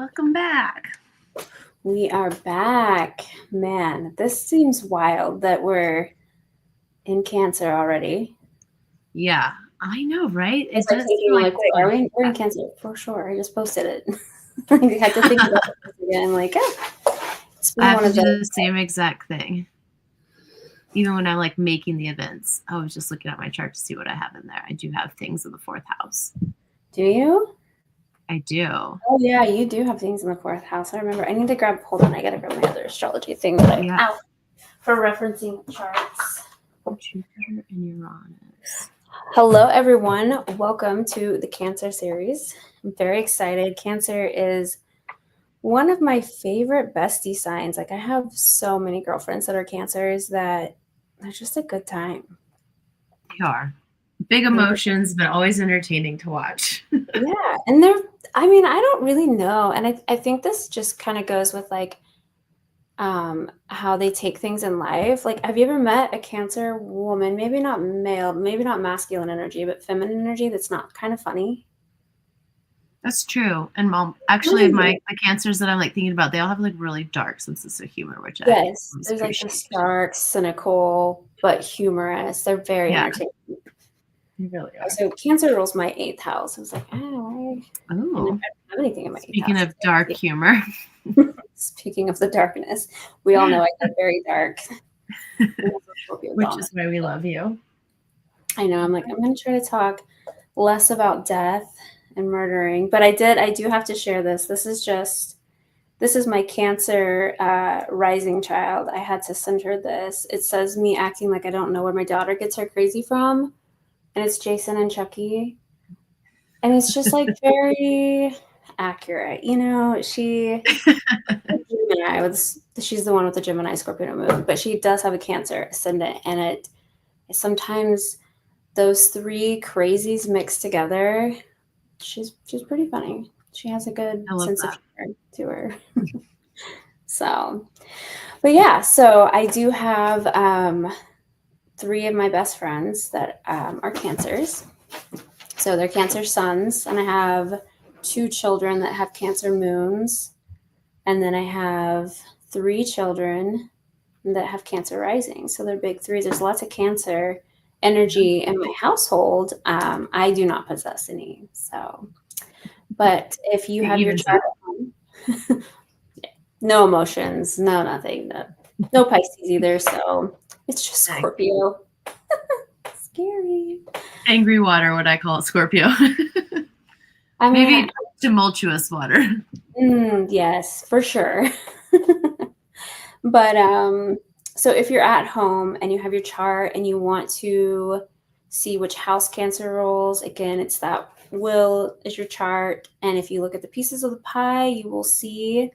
welcome back. We are back. Man, this seems wild that we're in Cancer already. Yeah, I know, right? It does feel like wait, we're in Cancer for sure. I just posted it. I had to think about this again. Like, it's been I one have of to do those. the same exact thing. Even when I'm like making the events, I was just looking at my chart to see what I have in there. I do have things in the fourth house. Do you? I do. Oh yeah, you do have things in the fourth house. I remember. I need to grab. Hold on, I gotta grab my other astrology thing that for referencing charts. Jupiter and Uranus. Hello, everyone. Welcome to the Cancer series. I'm very excited. Cancer is one of my favorite bestie signs. Like, I have so many girlfriends that are Cancers that they're just a good time. They are. Big emotions, but always entertaining to watch. Yeah. And I don't really know. And I think this just kind of goes with like how they take things in life. Like, have you ever met a Cancer woman, maybe not male, maybe not masculine energy, but feminine energy that's not kind of funny? That's true. And actually, the Cancers that I'm like thinking about, they all have like really dark senses of humor, which yes, there's like this dark, cynical, but humorous. They're very entertaining. They really are. So Cancer rules my 8th house. I was like, oh, I don't have anything in my 8th house. Speaking of dark humor. Speaking of the darkness, we all know I get very dark. Which is why we love you. I know. I'm like, I'm going to try to talk less about death and murdering. But I do have to share this. This is my Cancer rising child. I had to send her this. It says me acting like I don't know where my daughter gets her crazy from. And it's Jason and Chucky. And it's just like very accurate. You know, she's the one with the Gemini Scorpio moon, but she does have a Cancer ascendant. And it sometimes those three crazies mixed together, she's pretty funny. She has a good sense of humor to her. So, but yeah, so I do have 3 of my best friends that are Cancers. So they're Cancer suns, and I have 2 children that have Cancer moons, and then I have 3 children that have Cancer rising. So they're big 3s. There's lots of Cancer energy in my household. I do not possess any. So, but if you have your chart at home, no emotions, no nothing, no Pisces either. So it's just Scorpio. Scary. Angry water, what I call it, Scorpio. I mean, maybe tumultuous water. Yes, for sure. But so if you're at home and you have your chart and you want to see which house Cancer rules, again, it's that wheel is your chart. And if you look at the pieces of the pie, you will see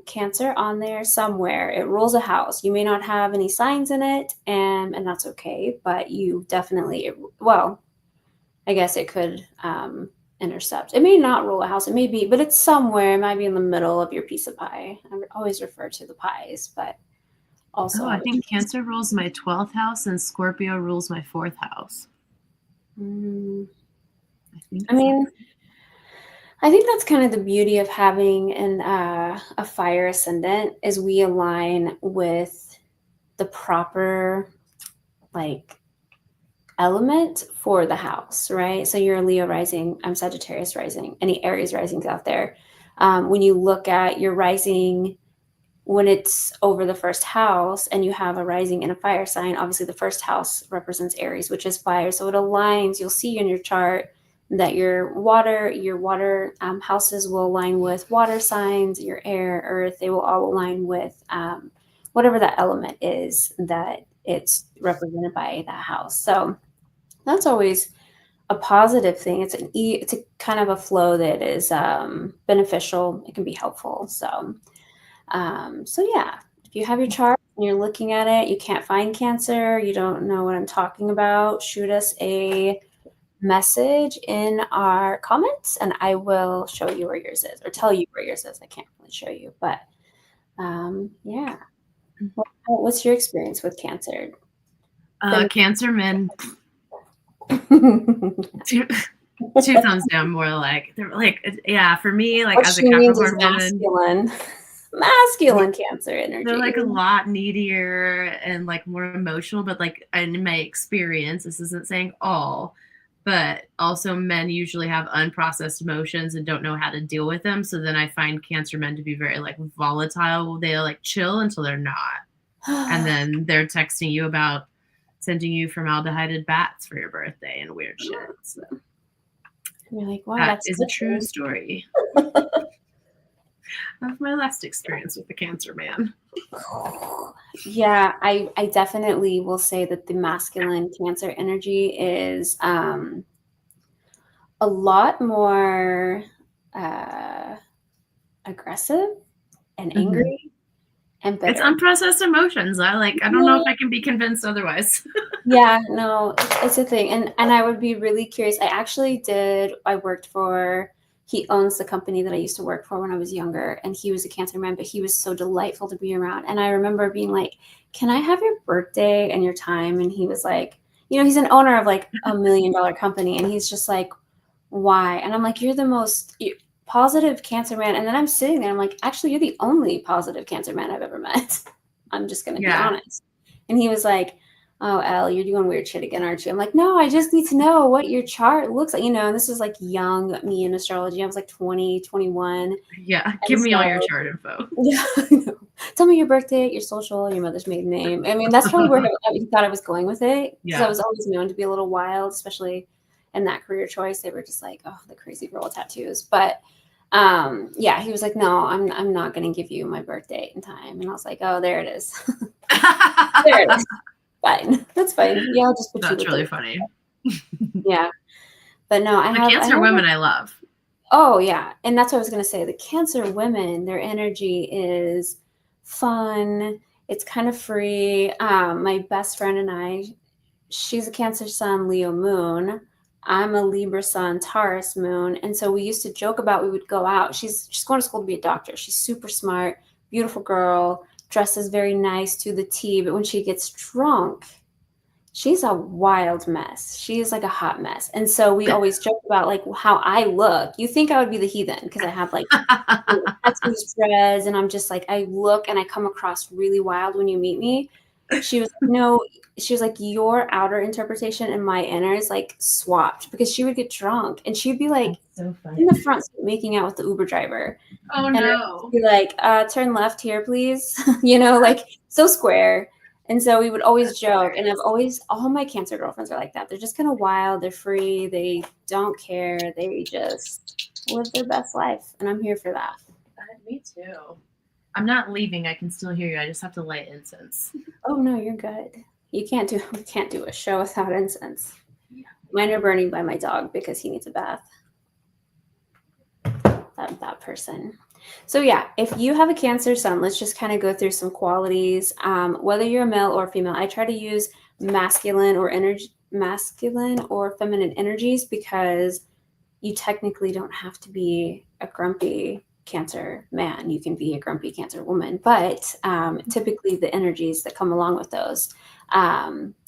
Cancer on there somewhere. It rules a house. You may not have any signs in it, and that's okay, but you definitely, well, I guess it could intercept. It may not rule a house. It may be, but it's somewhere. It might be in the middle of your piece of pie. I always refer to the pies, but also. I think Cancer rules my 12th house and Scorpio rules my 4th house. I think that's kind of the beauty of having a fire ascendant is we align with the proper element for the house, right? So you're a Leo rising, I'm Sagittarius rising, any Aries risings out there. When you look at your rising, when it's over the first house and you have a rising in a fire sign, obviously the first house represents Aries, which is fire. So it aligns, you'll see in your chart that your water houses will align with water signs, your air, earth, they will all align with whatever that element is that it's represented by that house. So that's always a positive thing. It's a kind of a flow that is beneficial. It can be helpful. So yeah, if you have your chart and you're looking at it, you can't find Cancer, you don't know what I'm talking about, shoot us a message in our comments and I will show you where yours is or tell you where yours is. I can't really show you, but yeah. What's your experience with Cancer? Cancer men. 2 thumbs down, more like they're like, yeah, for me, like What as a she means is Capricorn woman, masculine. Masculine Cancer they're energy. like a lot needier and like more emotional, but like in my experience, this isn't saying all, but also men usually have unprocessed emotions and don't know how to deal with them. So then I find Cancer men to be very like volatile. They like chill until they're not. And then they're texting you about sending you formaldehyde bats for your birthday and weird shit. So You're like, wow, that that's is a true touching. story of my last experience with the Cancer man. Yeah, I definitely will say that the masculine Cancer energy is a lot more aggressive and Mhm. angry and It's bitter. unprocessed emotions. I don't know if I can be convinced otherwise. Yeah, no, it's a thing. And I would be really curious. I worked for, he owns the company that I used to work for when I was younger, and he was a Cancer man, but he was so delightful to be around. And I remember being like, can I have your birthday and your time? And he was like, he's an owner of like $1 million company. And he's just like, why? And I'm like, you're the most positive Cancer man. And then I'm sitting there, I'm like, actually, you're the only positive Cancer man I've ever met. I'm just going to be Yeah. honest. And he was like, oh, Elle, you're doing weird shit again, aren't you? I'm like, no, I just need to know what your chart looks like. And this is like young me in astrology. I was like 20, 21. Yeah. Give And me all your so, chart info. yeah, I know. Tell me your birthday, your social, your mother's maiden name. I mean, that's probably where he thought I was going with it, because I Yeah. was always known to be a little wild, especially in that career choice. They were just like, oh, the crazy girl with tattoos. But yeah, he was like, no, I'm not going to give you my birth date and time. And I was like, oh, there it is. There it is. Fine. That's fine. Yeah, I'll just put you That's with really it. funny. Yeah. But no, I The have Cancer women I love. oh yeah. And that's what I was gonna say. The Cancer women, their energy is fun. It's kind of free. My best friend and I, she's a Cancer sun, Leo moon. I'm a Libra sun, Taurus moon. And so we used to joke about, we would go out. She's going to school to be a doctor. She's super smart, beautiful girl, dresses very nice to the T. But when she gets drunk, she's a wild mess. She is like a hot mess. And so we always joke about like how I look. You think I would be the heathen because I have like tattoos, dreads, and I'm just like, I look and I come across really wild when you meet me. She was like, no, she was like, your outer interpretation and my inner is like swapped, because she would get drunk and she'd be like so in the front seat making out with the Uber driver. Oh And I'd no. be like, turn left here, please. Like so square. And so we would always joke. And all my Cancer girlfriends are like that. They're just kind of wild. They're free. They don't care. They just live their best life. And I'm here for that. Me too. I'm not leaving. I can still hear you. I just have to light incense. Oh no, you're good. We can't do a show without incense. Mine are burning by my dog because he needs a bath. That person. So yeah, if you have a Cancer sun, let's just kind of go through some qualities. Whether you're a male or female, I try to use masculine or feminine energies, because you technically don't have to be a grumpy Cancer man. You can be a grumpy Cancer woman, but typically the energies that come along with those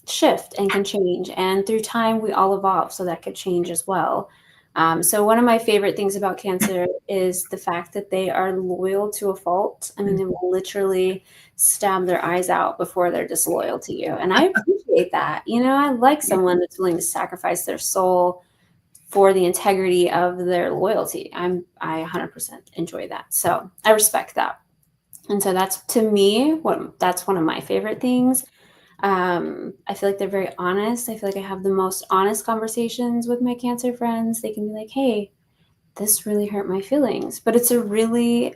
shift and can change. And through time, we all evolve, so that could change as well. So one of my favorite things about Cancer is the fact that they are loyal to a fault. I mean, they will literally stab their eyes out before they're disloyal to you. And I appreciate that. I like someone that's willing to sacrifice their soul for the integrity of their loyalty. I 100% enjoy that. So I respect that. And so that's, to me, that's one of my favorite things. I feel like they're very honest. I feel like I have the most honest conversations with my Cancer friends. They can be like, hey, this really hurt my feelings. But it's a really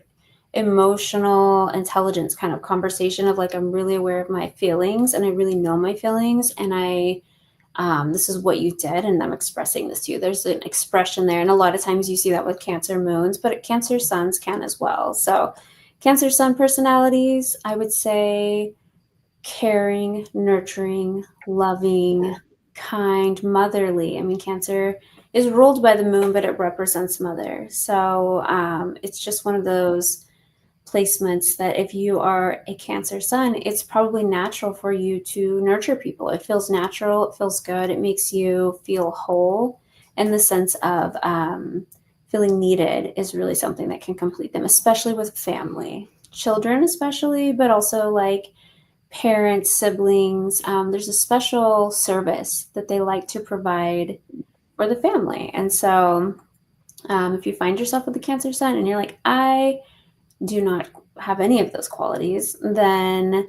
emotional intelligence kind of conversation of like, I'm really aware of my feelings and I really know my feelings. And this is what you did, and I'm expressing this to you. There's an expression there. And a lot of times you see that with Cancer moons, but Cancer suns can as well. So Cancer sun personalities, I would say caring, nurturing, loving, kind, motherly. I mean, Cancer is ruled by the moon, but it represents mother. So it's just one of those placements that if you are a Cancer sun, it's probably natural for you to nurture people. It feels natural. It feels good. It makes you feel whole. in the sense of feeling needed is really something that can complete them, especially with family, children especially, but also like parents, siblings. There's a special service that they like to provide for the family. And so if you find yourself with a Cancer sun and you're like, I do not have any of those qualities, then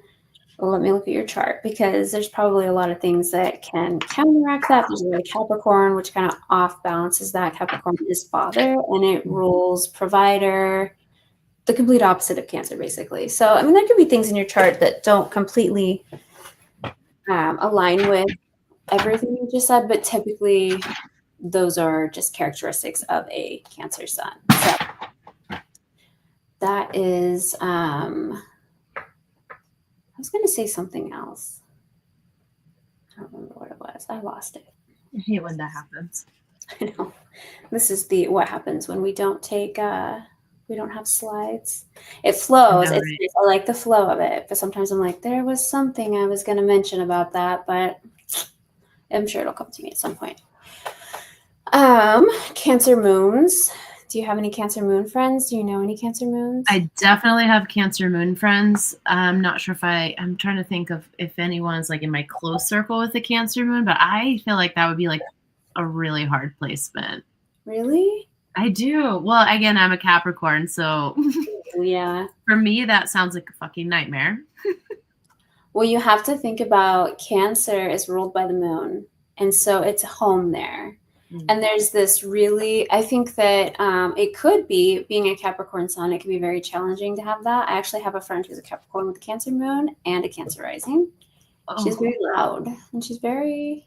let me look at your chart, because there's probably a lot of things that can counteract that. There's a lot of Capricorn, which kind of off balances that. Capricorn is father, and it rules provider, the complete opposite of Cancer, basically. So, I mean, there could be things in your chart that don't completely align with everything you just said, but typically those are just characteristics of a Cancer sun. So that is, I was going to say something else. I don't remember what it was. I lost it. I hate when that happens. I know. This is what happens when we don't take, we don't have slides. It flows. Know, it's right? nice. I like the flow of it, but sometimes I'm like, there was something I was going to mention about that, but I'm sure it'll come to me at some point. Cancer moons. Do you have any Cancer moon friends? Do you know any Cancer moons? I definitely have Cancer moon friends. I'm not sure if I'm trying to think of if anyone's like in my close circle with a Cancer moon, but I feel like that would be like a really hard placement. Really? I do. Well, again, I'm a Capricorn, so yeah. For me, that sounds like a fucking nightmare. Well, you have to think about Cancer is ruled by the moon, and so it's home there. And there's this really, I think that it could be, being a Capricorn sun, it can be very challenging to have that. I actually have a friend who's a Capricorn with a Cancer moon and a Cancer rising. Oh. She's very loud, and she's very,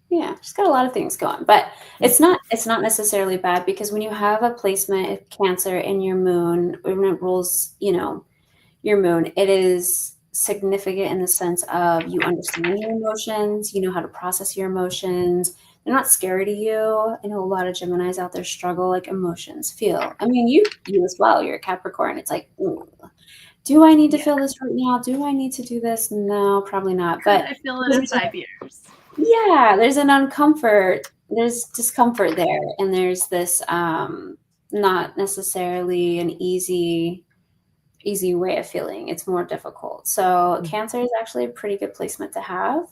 she's got a lot of things going. But it's not necessarily bad, because when you have a placement of Cancer in your moon, when it rules, your moon, it is significant in the sense of you understand your emotions, you know how to process your emotions. They're not scary to you. I know a lot of Geminis out there struggle, like emotions, feel. I mean, you as well. You're a Capricorn. It's like, do I need to feel this right now? Do I need to do this? No, probably not. But I feel it in 5 years. Yeah, there's an uncomfort. There's discomfort there, and there's this not necessarily an easy way of feeling. It's more difficult. So Cancer is actually a pretty good placement to have.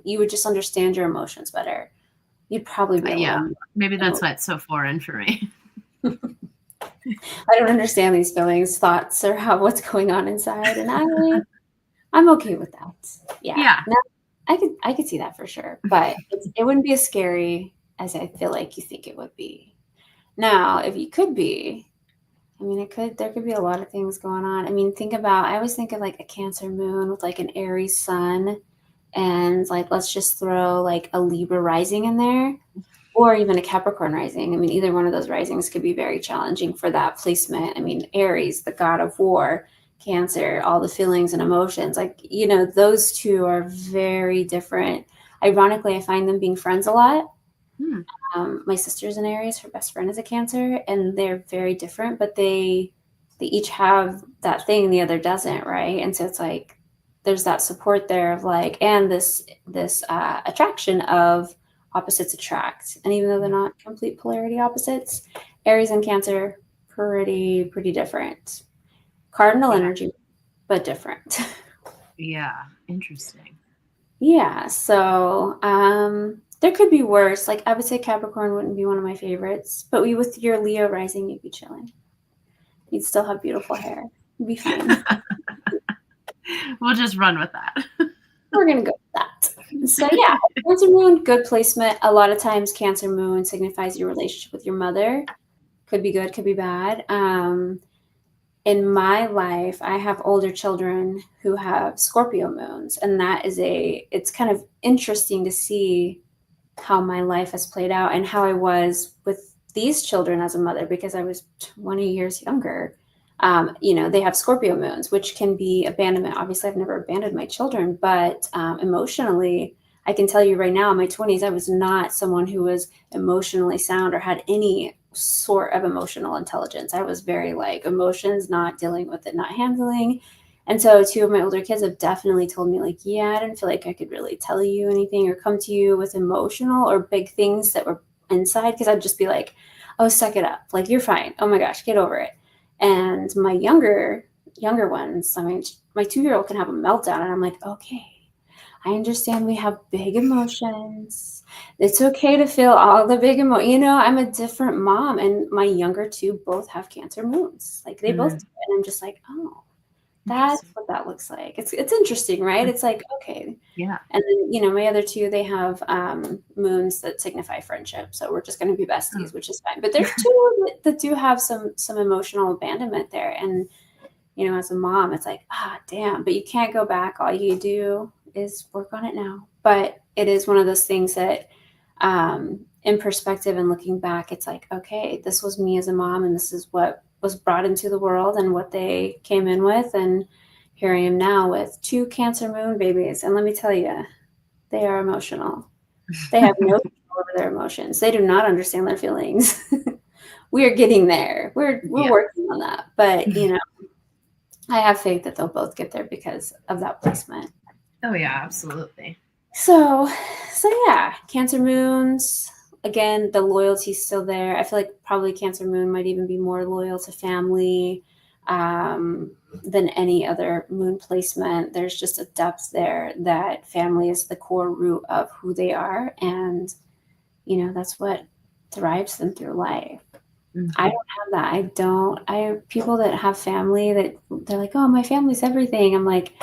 You would just understand your emotions better. You'd probably be maybe that's why it's so foreign for me. I don't understand these feelings, thoughts, or what's going on inside, and I'm okay with that. Yeah. No, I could see that for sure, but it wouldn't be as scary as I feel like you think it would be. Now, if you could be, I mean, there could be a lot of things going on. I mean, I always think of like a Cancer moon with like an Aries sun, and like, let's just throw like a Libra rising in there, or even a Capricorn rising. I mean, either one of those risings could be very challenging for that placement. I mean, Aries, the god of war, Cancer, all the feelings and emotions, like, those two are very different. Ironically, I find them being friends a lot. My sister's an Aries, her best friend is a Cancer, and they're very different, but they each have that thing the other doesn't, right? And so it's like there's that support there of like, and this attraction of opposites attract. And even though they're not complete polarity opposites, Aries and Cancer, pretty different. Cardinal energy, but different. Yeah, interesting. Yeah, so there could be worse. Like, I would say Capricorn wouldn't be one of my favorites, but with your Leo rising, you'd be chilling. You'd still have beautiful hair. You'd be fine. We'll just run with that. We're going to go with that. So yeah, Cancer moon, good placement. A lot of times Cancer moon signifies your relationship with your mother. Could be good, could be bad. In my life, I have older children who have Scorpio moons, and it's kind of interesting to see how my life has played out and how I was with these children as a mother, because I was 20 years younger. They have Scorpio moons, which can be abandonment. Obviously, I've never abandoned my children, but emotionally, I can tell you right now, in my 20s, I was not someone who was emotionally sound or had any sort of emotional intelligence. I was very like emotions, not dealing with it, not handling. And so two of my older kids have definitely told me like, I didn't feel like I could really tell you anything or come to you with emotional or big things that were inside because I'd just be like, oh, suck it up. Like, you're fine. Oh my gosh, get over it. And my younger ones, I mean, my 2-year-old can have a meltdown, and I'm like, okay, I understand we have big emotions. It's okay to feel all the big emotions. You know, I'm a different mom, and my younger two both have Cancer moons. Like, they both do. And I'm just like, oh, that's what that looks like. It's interesting, right? It's like, okay. Yeah. And then, you know, my other two, they have moons that signify friendship. So we're just going to be besties, which is fine. But there's two that do have some emotional abandonment there. And, you know, as a mom, it's like, damn, but you can't go back. All you do is work on it now. But it is one of those things that in perspective and looking back, it's like, okay, this was me as a mom, and this is what was brought into the world and what they came in with. And here I am now with 2 Cancer moon babies. And let me tell you, they are emotional. They have no control over their emotions. They do not understand their feelings. We are getting there. We're working on that. But, you know, I have faith that they'll both get there because of that placement. Oh yeah, absolutely. So yeah, Cancer moons, again, the loyalty's still there. I feel like probably Cancer moon might even be more loyal to family than any other moon placement. There's just a depth there that family is the core root of who they are. And, you know, that's what drives them through life. Mm-hmm. I don't have that. I have people that have family that they're like, oh, my family's everything. I'm like,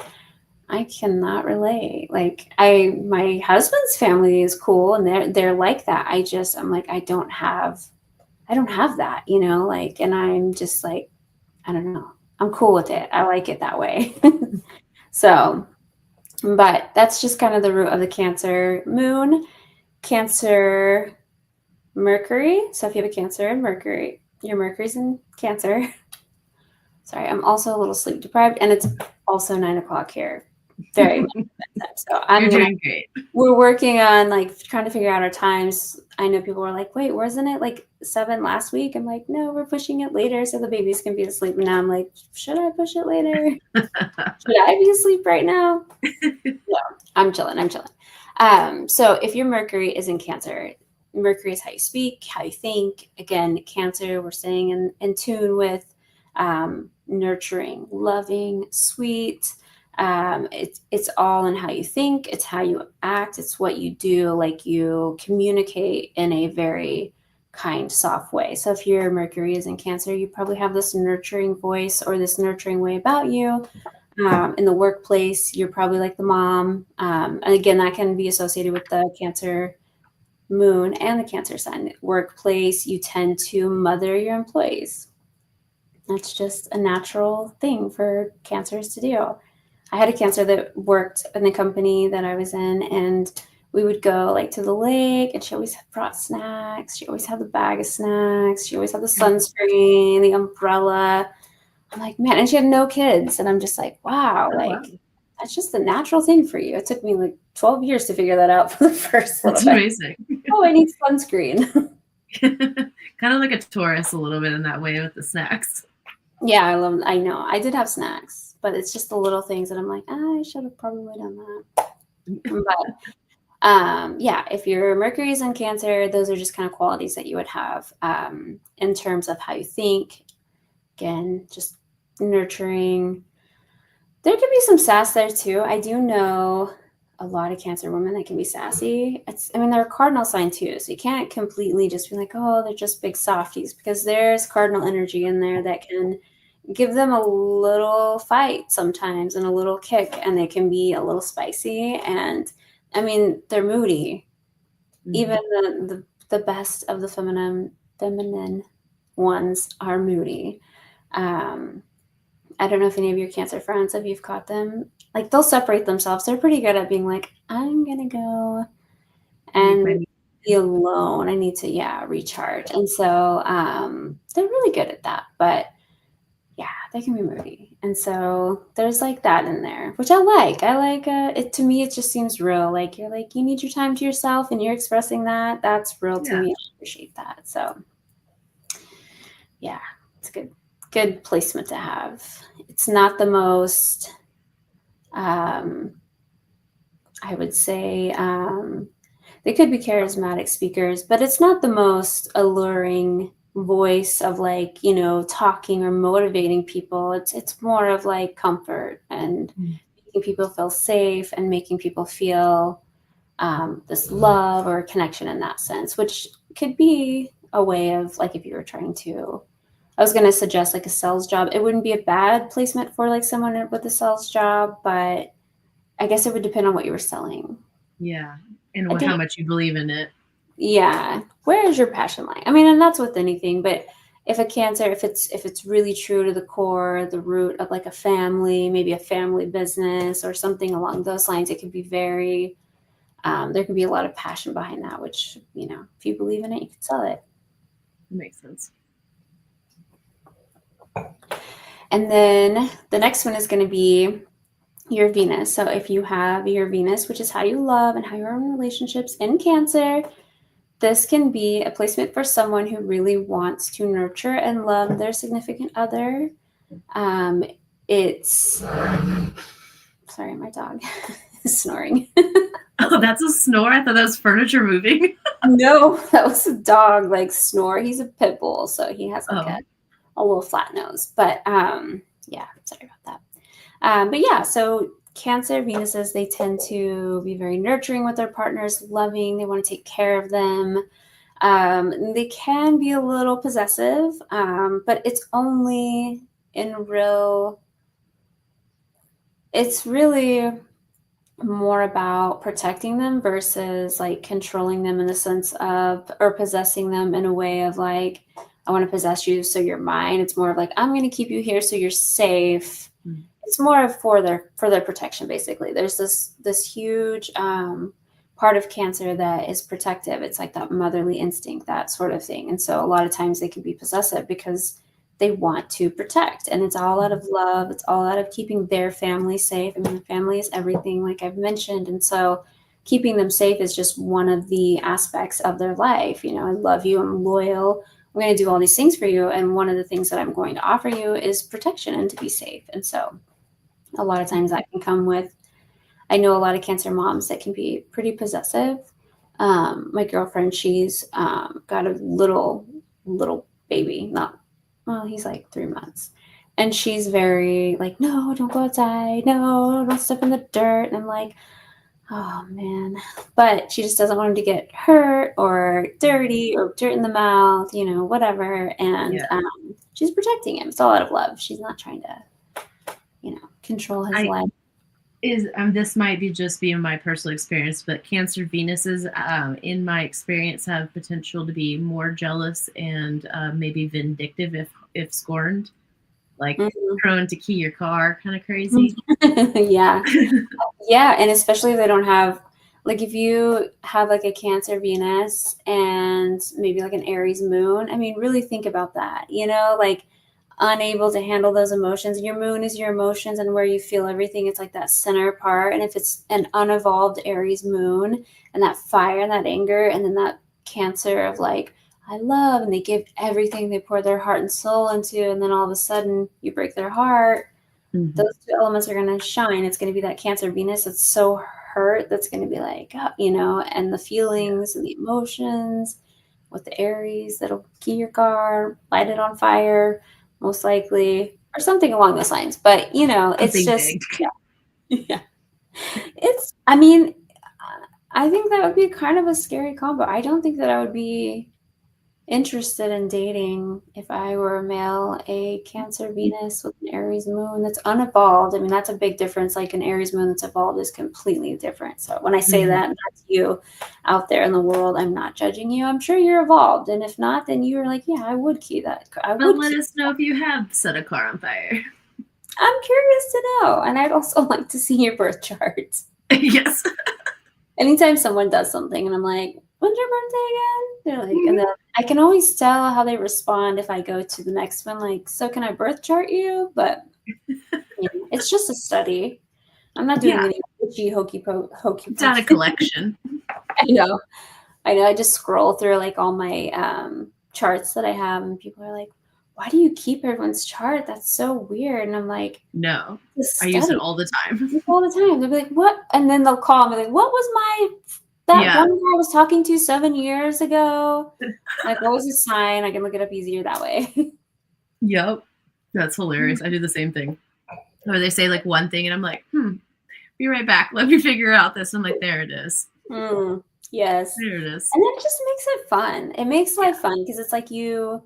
I cannot relate. Like, my husband's family is cool and they're like that. I'm like, I don't have that, you know, like, and I'm just like, I don't know. I'm cool with it. I like it that way. So, but that's just kind of the root of the Cancer moon. Cancer Mercury. So if you have a Cancer and Mercury, your Mercury's in Cancer. Sorry, I'm also a little sleep deprived, and it's also 9 o'clock here. Very much. So You're doing great. We're working on like trying to figure out our times. I know people were like, wait, wasn't it like 7 last week? I'm like, no, we're pushing it later so the babies can be asleep. And now I'm like, should I push it later? Should I be asleep right now? No, I'm chilling. So if your Mercury is in Cancer, Mercury is how you speak, how you think. Again, Cancer, we're staying in tune with nurturing, loving, sweet. It's all in how you think, it's how you act, it's what you do. Like, you communicate in a very kind, soft way. So if your Mercury is in Cancer, you probably have this nurturing voice or this nurturing way about you. In the workplace, you're probably like the mom. And again, that can be associated with the Cancer moon and the Cancer sun. Workplace, you tend to mother your employees. That's just a natural thing for Cancers to do. I had a Cancer that worked in the company that I was in, and we would go like to the lake, and she always brought snacks. She always had the bag of snacks. She always had the sunscreen, the umbrella. I'm like, man, and she had no kids. And I'm just like, wow, that's just a natural thing for you. It took me like 12 years to figure that out for the first little bit. That's amazing. Oh, I need sunscreen. Kind of like a Taurus a little bit in that way with the snacks. Yeah, I know. I did have snacks, but it's just the little things that I'm like, I should have probably done that. But yeah, if your Mercury is in Cancer, those are just kind of qualities that you would have in terms of how you think. Again, just nurturing. There can be some sass there too. I do know a lot of Cancer women that can be sassy. They're a cardinal sign too, so you can't completely just be like, oh, they're just big softies, because there's cardinal energy in there that can give them a little fight sometimes and a little kick, and they can be a little spicy. And they're moody. Mm-hmm. Even the best of the feminine ones are moody. I don't know if any of your Cancer friends, if you've caught them, like, they'll separate themselves. They're pretty good at being like, I'm gonna go and be alone. I need to recharge. And so they're really good at that. But yeah, they can be moody. And so there's like that in there, which I like. It. To me, it just seems real. Like, you're like, you need your time to yourself and you're expressing that. That's real to me. I appreciate that. So yeah, it's good placement to have. It's not the most, I would say, They could be charismatic speakers, but it's not the most alluring voice of like, you know, talking or motivating people. It's more of like comfort and making people feel safe and making people feel this love or connection in that sense, which could be a way of like if you were trying to. I was going to suggest like a sales job. It wouldn't be a bad placement for like someone with a sales job, but I guess it would depend on what you were selling. Yeah. And I how think, much you believe in it. yeah. Where is your passion lying? I mean, and that's with anything, but if a Cancer, if it's really true to the core, the root of like a family, maybe a family business or something along those lines, it could be very, there could be a lot of passion behind that, which, you know, if you believe in it, you can sell it. Makes sense. And then the next one is going to be your Venus. So if you have your Venus, which is how you love and how you are in relationships in Cancer, this can be a placement for someone who really wants to nurture and love their significant other. It's sorry, my dog is snoring. Oh, that's a snore. I thought that was furniture moving. No, that was a dog like snore. He's a pit bull, so he has like a little flat nose. But yeah, sorry about that. But yeah, so Cancer Venuses, they tend to be very nurturing with their partners, loving. They want to take care of them. They can be a little possessive, but it's only in real. It's really more about protecting them versus like controlling them in the sense of, or possessing them in a way of like, I want to possess you so you're mine. It's more of like, I'm going to keep you here so you're safe. It's more of for their protection. Basically, there's this huge part of Cancer that is protective. It's like that motherly instinct, that sort of thing. And so a lot of times they can be possessive because they want to protect, and it's all out of love. It's all out of keeping their family safe. I mean, family is everything, like I've mentioned. And so keeping them safe is just one of the aspects of their life. You know, I love you, I'm loyal, I'm going to do all these things for you. And one of the things that I'm going to offer you is protection and to be safe. And so a lot of times that can come with, I know a lot of Cancer moms that can be pretty possessive. My girlfriend, she's got a little baby, not, well, he's like 3 months. And she's very like, no, don't go outside. No, don't step in the dirt. And I'm like, oh man. But she just doesn't want him to get hurt or dirty or dirt in the mouth, you know, whatever. And she's protecting him. It's all out of love. She's not trying to, you know, control his life. This might be just being my personal experience, but Cancer Venuses, in my experience, have potential to be more jealous and maybe vindictive if scorned, like prone to key your car, kind of crazy. Yeah. Yeah, and especially if they don't have, like if you have like a Cancer Venus and maybe like an Aries moon, I mean, really think about that, you know, like unable to handle those emotions. Your moon is your emotions and where you feel everything. It's like that center part. And if it's an unevolved Aries moon and that fire and that anger, and then that Cancer of like, I love, and they give everything, they pour their heart and soul into, and then all of a sudden you break their heart. Those two elements are going to shine. It's going to be that Cancer Venus that's so hurt, that's going to be like, you know, and the feelings and the emotions with the Aries that'll key your car, light it on fire, most likely, or something along those lines. But, you know, it's just, yeah. It's, I mean, I think that would be kind of a scary combo. I don't think that I would be interested in dating if I were a male, a Cancer Venus with an Aries moon that's unevolved. I mean, that's a big difference. Like an Aries moon that's evolved is completely different. So when I say that, that's you out there in the world, I'm not judging you. I'm sure you're evolved. And if not, then you're like, yeah, I would key that. But let us know if you have set a car on fire. I'm curious to know. And I'd also like to see your birth chart. Yes. Anytime someone does something and I'm like, when's your birthday again? They're like, and then I can always tell how they respond if I go to the next one. Like, so can I birth chart you? But you know, it's just a study. I'm not doing any witchy hokey. It's not a collection. I know. I just scroll through like all my charts that I have, and people are like, why do you keep everyone's chart? That's so weird. And I'm like, no, I use it all the time. All the time. They'll be like, what? And then they'll call me like, what was my That Yeah. one guy I was talking to 7 years ago, like, what was his sign? I can look it up easier that way. Yep. That's hilarious. I do the same thing. Or they say like one thing and I'm like, be right back. Let me figure out this. I'm like, there it is. Yes. There it is. And that just makes it fun. It makes life fun because it's like you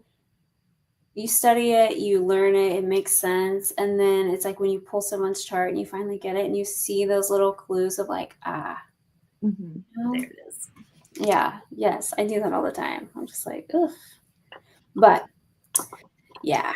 study it, you learn it, it makes sense. And then it's like when you pull someone's chart and you finally get it and you see those little clues of like, There it is. Yeah. Yes. I do that all the time. I'm just like, ugh. But yeah,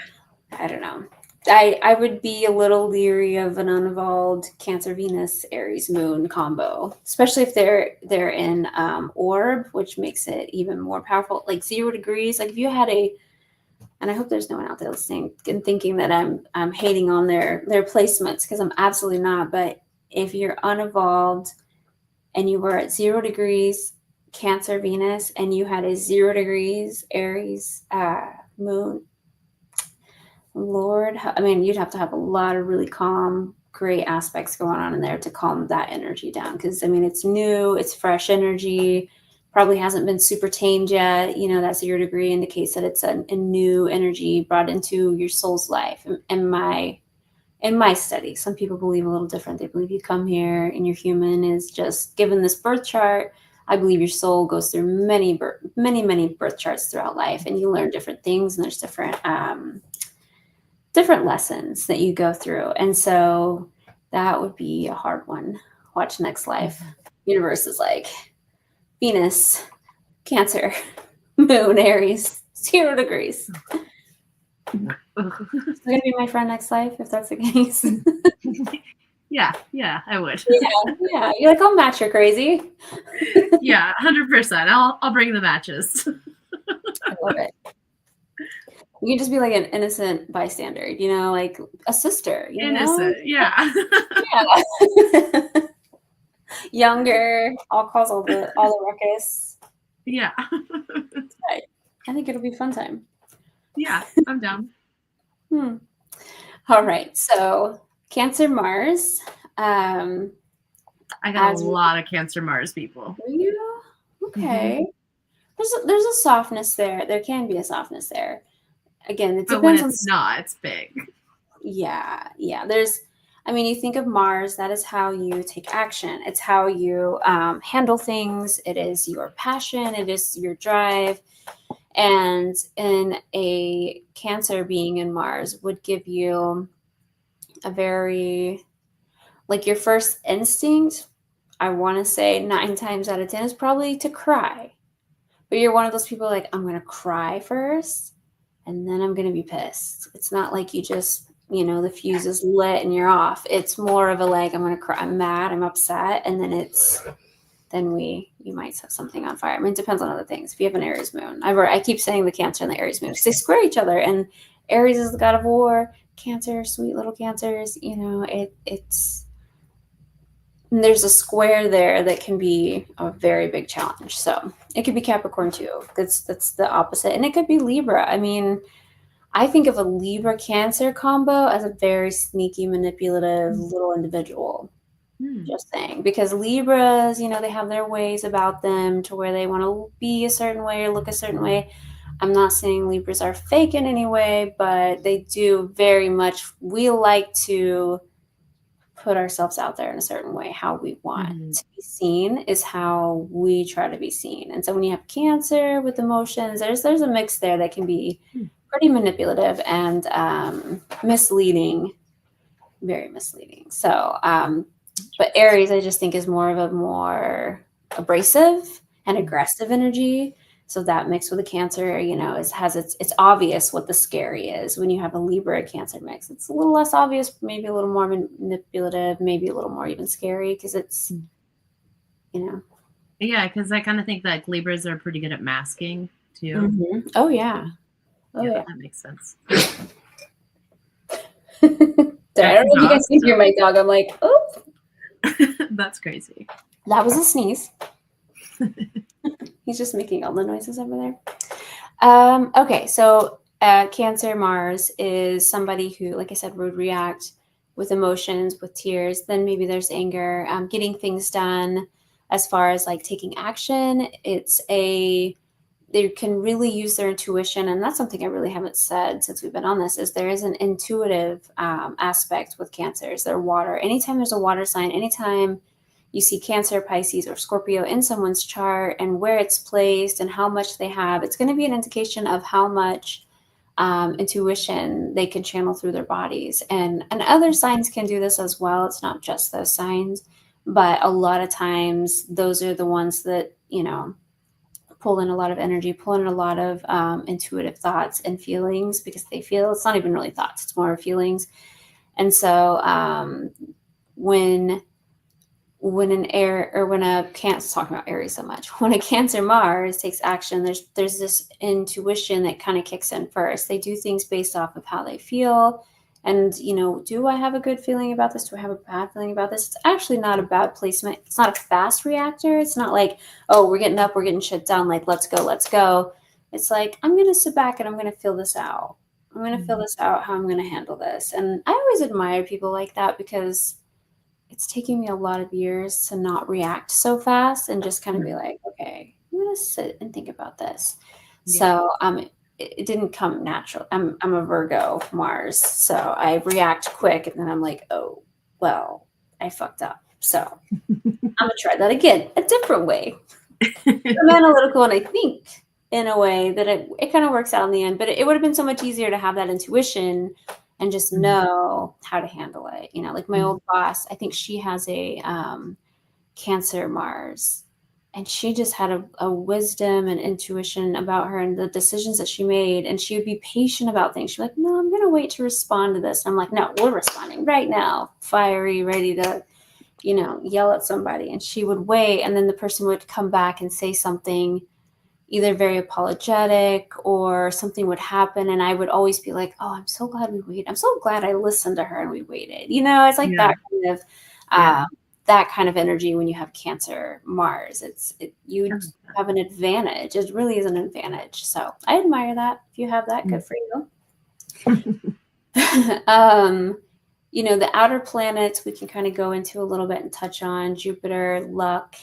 I don't know. I would be a little leery of an unevolved Cancer Venus Aries Moon combo, especially if they're in orb, which makes it even more powerful. Like 0 degrees. Like if you had and I hope there's no one out there listening and thinking that I'm hating on their placements, because I'm absolutely not. But if you're unevolved and you were at 0 degrees Cancer Venus and you had a 0 degrees Aries moon, Lord, I mean, you'd have to have a lot of really calm, great aspects going on in there to calm that energy down. Because, I mean, it's new, it's fresh energy, probably hasn't been super tamed yet. You know, that 0 degree indicates that it's a new energy brought into your soul's life. In my study, some people believe a little different. They believe you come here and your human is just given this birth chart. I believe your soul goes through many birth charts throughout life, and you learn different things, and there's different lessons that you go through. And so that would be a hard one. Watch Next Life. Universe is like Venus, Cancer, Moon, Aries, 0 degrees. Is it going to be my friend next life if that's the case? Yeah, I would. Yeah. You're like, I'll match your crazy. Yeah, 100%. I'll bring the matches. I love it. You can just be like an innocent bystander, you know, like a sister, you Innocent, know? yeah. Yeah. Younger, I'll cause all the ruckus. Yeah. Right. I think it'll be a fun time. Yeah, I'm down. All right. So Cancer Mars. I got a lot of Cancer Mars people. Do you? Okay. There's a softness there. There can be a softness there. Again, it But when depends on. it's not, it's big. Yeah. You think of Mars, that is how you take action. It's how you handle things. It is your passion. It is your drive. And in a Cancer being in Mars would give you a very, like, your first instinct, I want to say 9 times out of 10 is probably to cry. But you're one of those people like, I'm going to cry first and then I'm going to be pissed. It's not like you just, the fuse is lit and you're off. It's more of a like, I'm going to cry. I'm mad. I'm upset. And then you might set something on fire. I mean, it depends on other things. If you have an Aries moon, I keep saying the Cancer and the Aries moon because they square each other. And Aries is the god of war. Cancer, sweet little Cancers. It's there's a square there that can be a very big challenge. So it could be Capricorn too. That's the opposite, and it could be Libra. I mean, I think of a Libra Cancer combo as a very sneaky, manipulative little individual. Just saying, because Libras, they have their ways about them to where they want to be a certain way or look a certain way. I'm not saying Libras are fake in any way, but they do very much. We like to put ourselves out there in a certain way. How we want to be seen is how we try to be seen. And so when you have Cancer with emotions, there's a mix there that can be pretty manipulative and misleading, very misleading. So, but Aries, I just think is more of a more abrasive and aggressive energy. So that mix with a Cancer, it's obvious what the scary is. When you have a Libra Cancer mix, it's a little less obvious, maybe a little more manipulative, maybe a little more even scary because it's, Yeah, because I kind of think that Libras are pretty good at masking too. Mm-hmm. Oh yeah. Yeah, that makes sense. I don't know if you guys can hear my dog. I'm like, oh. That's crazy. That was a sneeze. He's just making all the noises over there. Okay, so Cancer Mars is somebody who, like I said, would react with emotions, with tears. Then maybe there's anger, getting things done, as far as like taking action, they can really use their intuition. And that's something I really haven't said since we've been on this, is there is an intuitive aspect with Cancers. They're water. Anytime there's a water sign, anytime you see Cancer, Pisces, or Scorpio in someone's chart and where it's placed and how much they have, it's going to be an indication of how much intuition they can channel through their bodies. And other signs can do this as well. It's not just those signs, but a lot of times those are the ones that, pull in a lot of energy, pull in a lot of intuitive thoughts and feelings, because they feel, it's not even really thoughts, it's more feelings. And so when a Cancer, talking about Aries so much, when a Cancer Mars takes action, there's this intuition that kind of kicks in first. They do things based off of how they feel. And, do I have a good feeling about this? Do I have a bad feeling about this? It's actually not a bad placement. It's not a fast reactor. It's not like, oh, we're getting up, we're getting shit done. Like, let's go. It's like, I'm going to sit back and I'm going to feel this out. I'm going to feel this out, how I'm going to handle this. And I always admire people like that, because it's taking me a lot of years to not react so fast and just kind of be like, okay, I'm going to sit and think about this. Yeah. So, it didn't come natural. I'm a Virgo Mars, so I react quick, and then I'm like, oh, well, I fucked up. So I'm gonna try that again, a different way. I'm analytical, and I think in a way that it kind of works out in the end. But it would have been so much easier to have that intuition and just know how to handle it. Like my old boss, I think she has a Cancer Mars. And she just had a wisdom and intuition about her and the decisions that she made. And she would be patient about things. She'd be like, no, I'm going to wait to respond to this. And I'm like, no, we're responding right now. Fiery, ready to, yell at somebody. And she would wait. And then the person would come back and say something either very apologetic, or something would happen. And I would always be like, oh, I'm so glad we waited. I'm so glad I listened to her and we waited. It's like that kind of that kind of energy when you have Cancer Mars. You have an advantage. It really is an advantage. So I admire that. If you have that, good for you. The outer planets we can kind of go into a little bit and touch on. Jupiter, luck,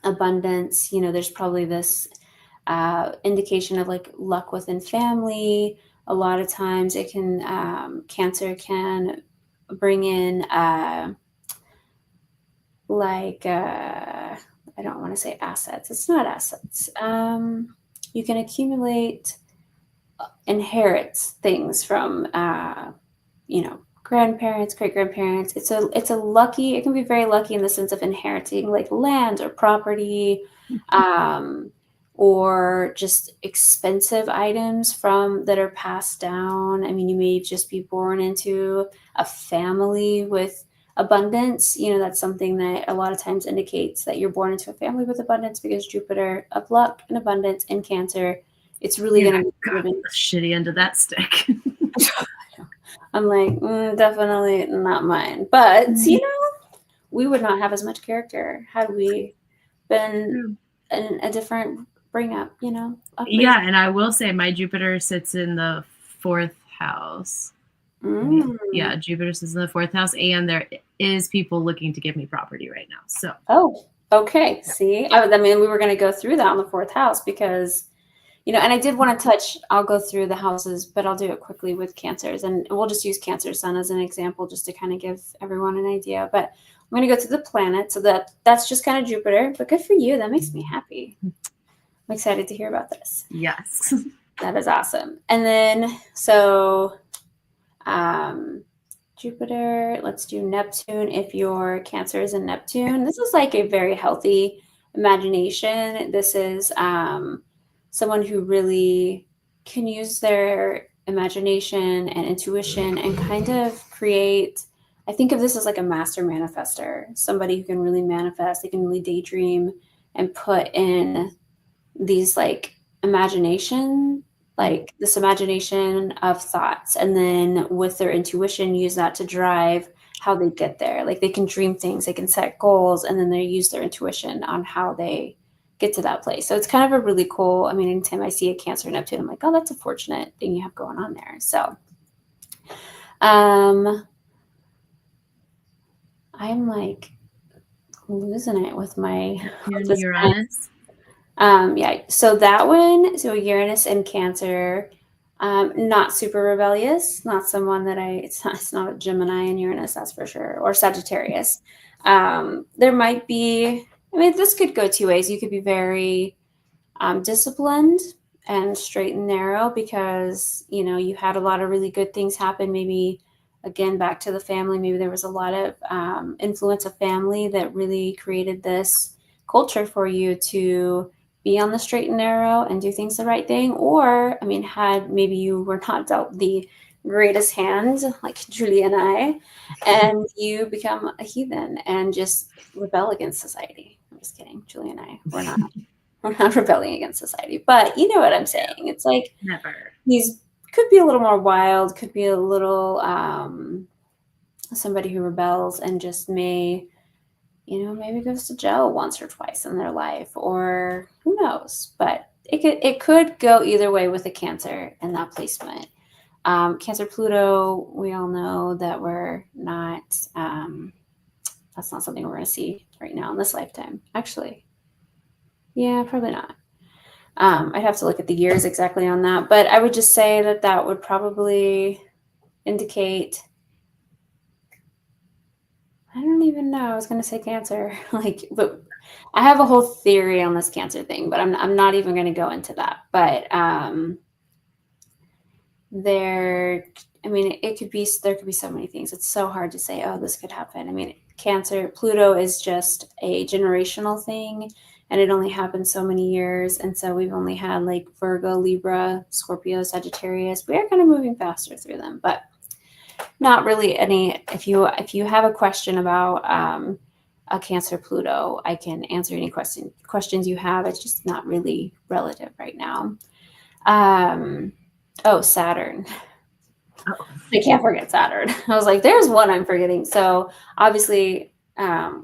abundance. There's probably this indication of like luck within family. A lot of times it can, Cancer can bring in I don't want to say assets. It's not assets. You can accumulate, inherit things from, grandparents, great grandparents. It's a lucky. It can be very lucky in the sense of inheriting like land or property, or just expensive items that are passed down. I mean, you may just be born into a family with abundance. That's something that a lot of times indicates that you're born into a family with abundance, because Jupiter of luck and abundance in Cancer, it's really going to be the shitty end of that stick. I'm like, definitely not mine. But we would not have as much character had we been in a different bring up. Yeah, and I will say my Jupiter sits in the 4th house. Yeah, Jupiter sits in the 4th house, and there is people looking to give me property right now. So. Oh, okay. Yeah. See, I mean, we were going to go through that on the 4th house because, and I did want to touch. I'll go through the houses, but I'll do it quickly with Cancers, and we'll just use Cancer Sun as an example, just to kind of give everyone an idea. But I'm going to go through the planets, so that's just kind of Jupiter. But good for you. That makes me happy. I'm excited to hear about this. Yes, that is awesome. And then so. Jupiter, let's do Neptune. If your Cancer is in Neptune, this is like a very healthy imagination. This is someone who really can use their imagination and intuition and kind of create. I think of this as like a master manifester, somebody who can really manifest. They can really daydream and put in these like imagination, like this imagination of thoughts, and then with their intuition use that to drive how they get there. Like they can dream things, they can set goals, and then they use their intuition on how they get to that place. So it's kind of a really cool, I mean, anytime I see a Cancer Neptune, I'm like, oh, that's a fortunate thing you have going on there. So I'm like losing it with my Uranus. Yeah, so that one, so Uranus and Cancer, not super rebellious, not someone that it's not a Gemini and Uranus, that's for sure, or Sagittarius. There might be, I mean, this could go two ways. You could be very disciplined and straight and narrow because, you know, you had a lot of really good things happen. Maybe, again, back to the family, maybe there was a lot of influence of family that really created this culture for you to be on the straight and narrow and do things the right thing. Or, I mean, had maybe you were not dealt the greatest hand like Julie and I, and you become a heathen and just rebel against society. I'm just kidding. Julie and I, we're not rebelling against society, but you know what I'm saying. It's like Never. he's could be a little more wild, could be a little somebody who rebels and just may, you know, maybe goes to jail once or twice in their life, or who knows. But it could go either way with a Cancer in that placement. Cancer Pluto, we all know that we're not. That's not something we're going to see right now in this lifetime. Actually, yeah, probably not. I'd have to look at the years exactly on that, but I would just say that that would probably indicate. I don't even know. I was going to say Cancer, like, but I have a whole theory on this Cancer thing, but I'm not even going to go into that. But there, I mean, there could be so many things. It's so hard to say, oh, this could happen. I mean, Cancer, Pluto is just a generational thing, and it only happens so many years. And so we've only had like Virgo, Libra, Scorpio, Sagittarius. We are kind of moving faster through them, but not really any. If you have a question about a Cancer Pluto, I can answer any questions you have. It's just not really relative right now. Saturn. Oh. I can't forget Saturn. I was like, there's one I'm forgetting. So obviously,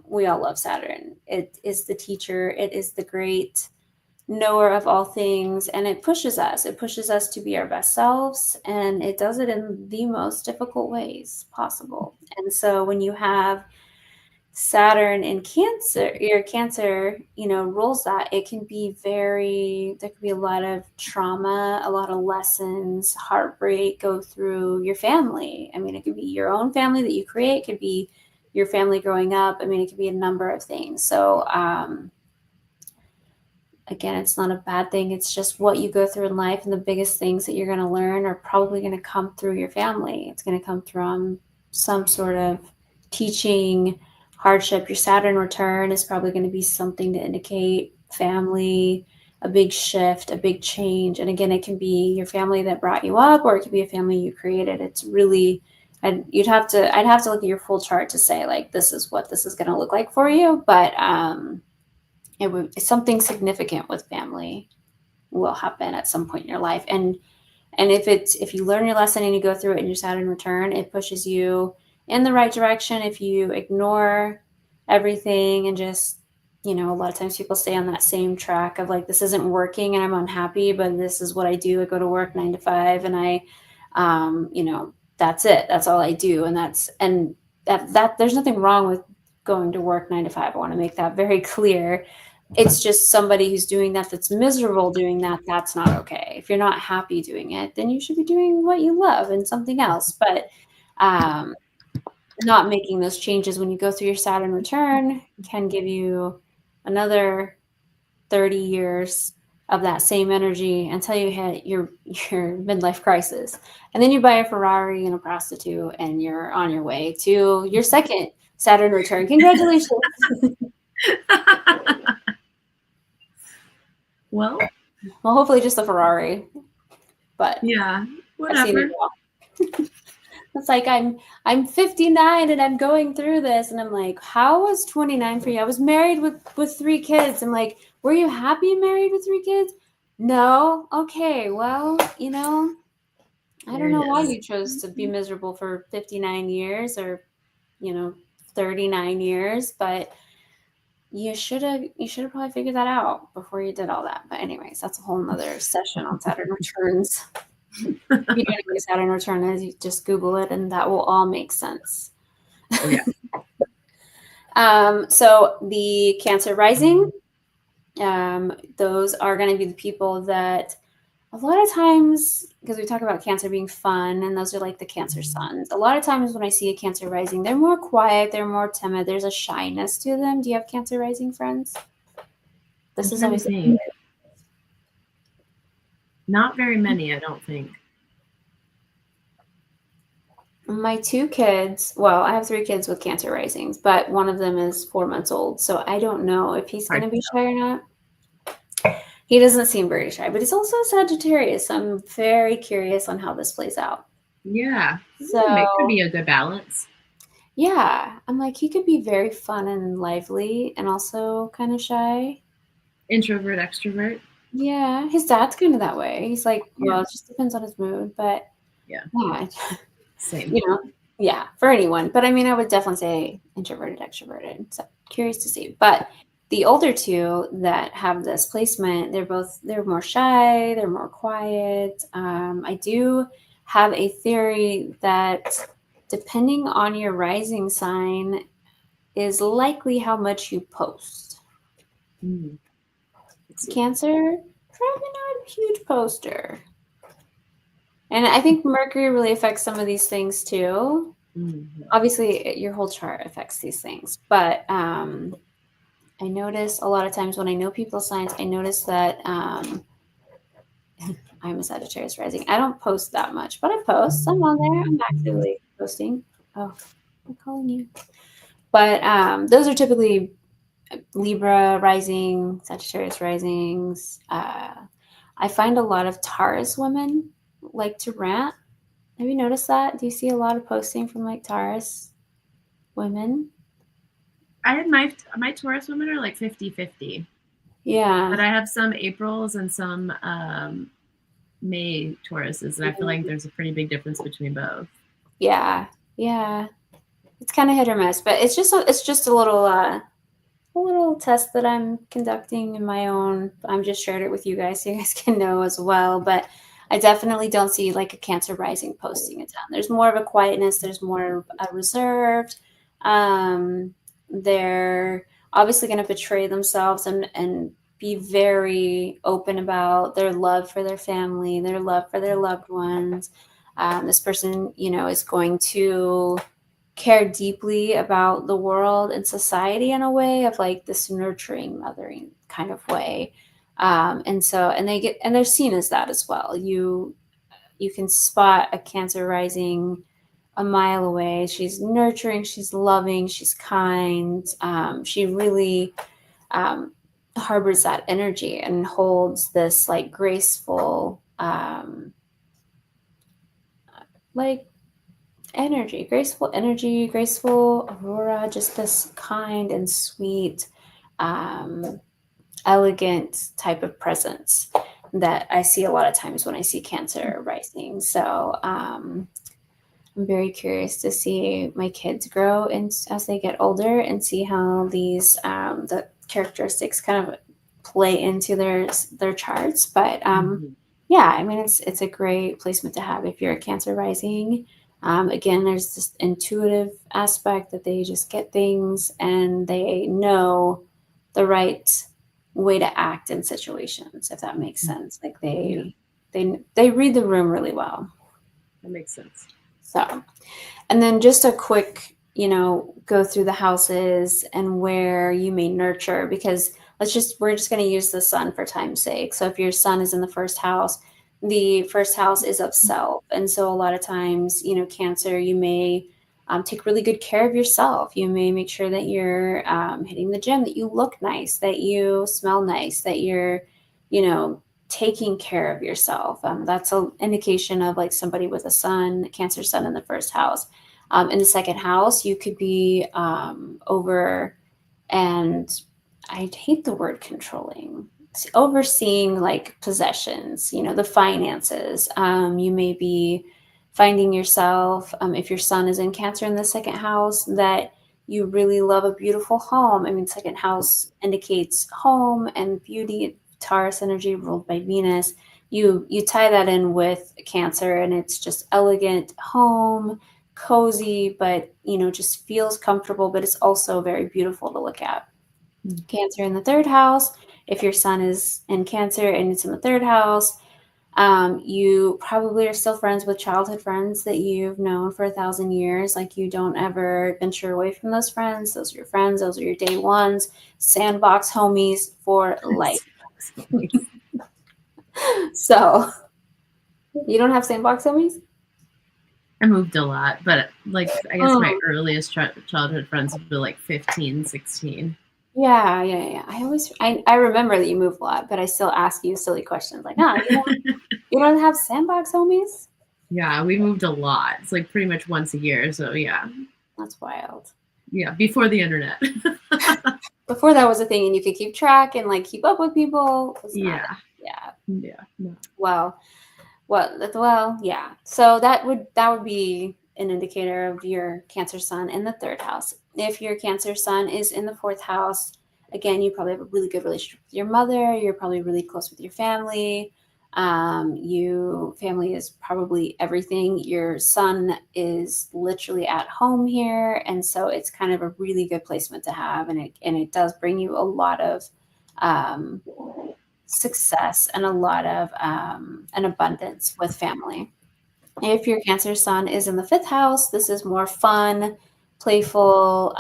we all love Saturn. It is the teacher. It is the great knower of all things, and it pushes us. It pushes us to be our best selves, and it does it in the most difficult ways possible. And so when you have Saturn in Cancer, your Cancer, you know, rules that, it can be there could be a lot of trauma, a lot of lessons, heartbreak go through your family. I mean, it could be your own family that you create, it could be your family growing up. I mean, it could be a number of things. So, again, it's not a bad thing. It's just what you go through in life, and the biggest things that you're going to learn are probably going to come through your family. It's going to come from some sort of teaching, hardship. Your Saturn return is probably going to be something to indicate family, a big shift, a big change. And again, it can be your family that brought you up, or it could be a family you created. It's really, I'd have to look at your full chart to say like, this is what this is going to look like for you. But, something significant with family will happen at some point in your life. And if you learn your lesson and you go through it in your Saturn return, it pushes you in the right direction. If you ignore everything and just, you know, a lot of times people stay on that same track of like, this isn't working and I'm unhappy, but this is what I do. I go to work 9 to 5 and I, you know, that's it. That's all I do. And that there's nothing wrong with going to work 9 to 5. I want to make that very clear. It's just somebody who's doing that's miserable doing that. That's not okay. If you're not happy doing it, then you should be doing what you love and something else. But not making those changes when you go through your Saturn return can give you another 30 years of that same energy until you hit your midlife crisis. And then you buy a Ferrari and a prostitute and you're on your way to your second Saturn return. Congratulations. Well, hopefully just a Ferrari. But yeah, whatever. It's like I'm 59 and I'm going through this, and I'm like, how was 29 for you? I was married with 3 kids. I'm like, were you happy married with 3 kids? No. Okay, well, you know, I don't know why you chose to be miserable for 59 years or, you know, 39 years, but you should have probably figured that out before you did all that. But anyways, that's a whole nother session on Saturn returns. If you don't know what a Saturn return is, you just Google it and that will all make sense. Oh, yeah. So the Cancer rising, those are going to be the people that a lot of times, because we talk about Cancer being fun, and those are like the Cancer suns. A lot of times when I see a Cancer rising, they're more quiet, they're more timid, there's a shyness to them. Do you have Cancer rising friends? This is always not very many, I don't think. My 2 kids, well, I have 3 kids with Cancer risings, but one of them is 4 months old, so I don't know if he's going to be shy or not. He doesn't seem very shy, but he's also Sagittarius, so I'm very curious on how this plays out. Yeah. So it could be a good balance. Yeah, I'm like, he could be very fun and lively and also kind of shy. Introvert, extrovert. Yeah, his dad's kind of that way. He's like, well, it just depends on his mood, but yeah, same. Yeah, for anyone. But I mean, I would definitely say introverted, extroverted. So curious to see. But the older 2 that have this placement, they're more shy, they're more quiet. I do have a theory that depending on your rising sign is likely how much you post. Cancer, probably not a huge poster. And I think Mercury really affects some of these things too. Obviously, your whole chart affects these things. But I notice a lot of times when I know people's signs, I notice that I'm a Sagittarius rising. I don't post that much, but I post. I'm on there. I'm actively posting. Oh, I'm calling you. But those are typically Libra rising, Sagittarius risings. I find a lot of Taurus women like to rant. Have you noticed that? Do you see a lot of posting from like Taurus women? I had my Taurus women are like 50-50. Yeah. But I have some Aprils and some May Tauruses, and I feel like there's a pretty big difference between both. Yeah. It's kind of hit or miss, but it's just a little test that I'm conducting in my own. I'm just shared it with you guys so you guys can know as well. But I definitely don't see like a Cancer rising posting a ton. There's more of a quietness. There's more reserved. They're obviously going to betray themselves and be very open about their love for their family, their love for their loved ones. This person, is going to care deeply about the world and society in a way of like this nurturing, mothering kind of way. And they're seen as that as well. You can spot a Cancer rising a mile away. She's nurturing, she's loving, she's kind. She really harbors that energy and holds this like graceful, graceful energy, graceful aurora, just this kind and sweet, elegant type of presence that I see a lot of times when I see Cancer rising. So I'm very curious to see my kids grow and as they get older and see how these the characteristics kind of play into their charts. But yeah, I mean it's a great placement to have if you're a Cancer rising. Again, there's this intuitive aspect that they just get things and they know the right way to act in situations, if that makes sense. Like they read the room really well. That makes sense. So, and then just a quick, go through the houses and where you may nurture, because we're just going to use the sun for time's sake. So if your sun is in the first house, the first house is of self. And so a lot of times, Cancer, you may take really good care of yourself. You may make sure that you're hitting the gym, that you look nice, that you smell nice, that you're, taking care of yourself. That's an indication of like somebody with a Cancer sun in the first house. In the second house, you could be over, and I hate the word controlling, overseeing like possessions, the finances. You may be finding yourself, if your sun is in Cancer in the second house, that you really love a beautiful home. I mean, second house indicates home and beauty. Taurus energy ruled by Venus. You tie that in with Cancer, and it's just elegant home, cozy, but, just feels comfortable, but it's also very beautiful to look at. Cancer in the third house. If your sun is in Cancer and it's in the third house, you probably are still friends with childhood friends that you've known for 1,000 years. Like, you don't ever venture away from those friends. Those are your friends. Those are your day ones. Sandbox homies for life. So, you don't have sandbox homies? I moved a lot, but like I guess my earliest childhood friends were like 15, 16. Yeah. I remember that you move a lot, but I still ask you silly questions like, you don't have sandbox homies? Yeah, we moved a lot. It's like pretty much once a year. So yeah. That's wild. Yeah, before the internet. Before that was a thing and you could keep track and like keep up with people. Yeah. No. Well, yeah. So that would be an indicator of your Cancer sun in the third house. If your Cancer sun is in the fourth house, again, you probably have a really good relationship with your mother. You're probably really close with your family. Family is probably everything. Your sun is literally at home here, and so it's kind of a really good placement to have, and it does bring you a lot of um, success and a lot of an abundance with family. If your Cancer sun is in the fifth house, this is more fun, playful.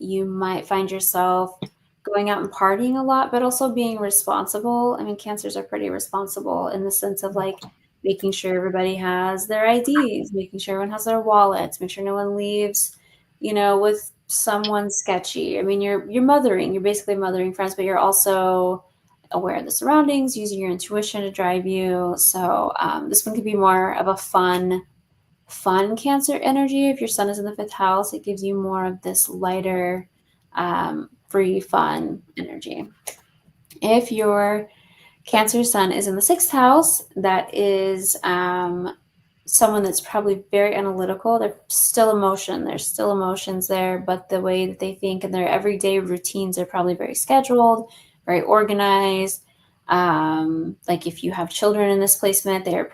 You might find yourself going out and partying a lot, but also being responsible. I mean, Cancers are pretty responsible in the sense of like making sure everybody has their IDs, making sure everyone has their wallets, make sure no one leaves, with someone sketchy. I mean, you're basically mothering friends, but you're also aware of the surroundings, using your intuition to drive you. So this one could be more of a fun Cancer energy. If your sun is in the fifth house, it gives you more of this lighter, free, fun energy. If your Cancer sun is in the sixth house, that is someone that's probably very analytical. There's still emotions there, but the way that they think and their everyday routines are probably very scheduled, very organized. Like if you have children in this placement, they're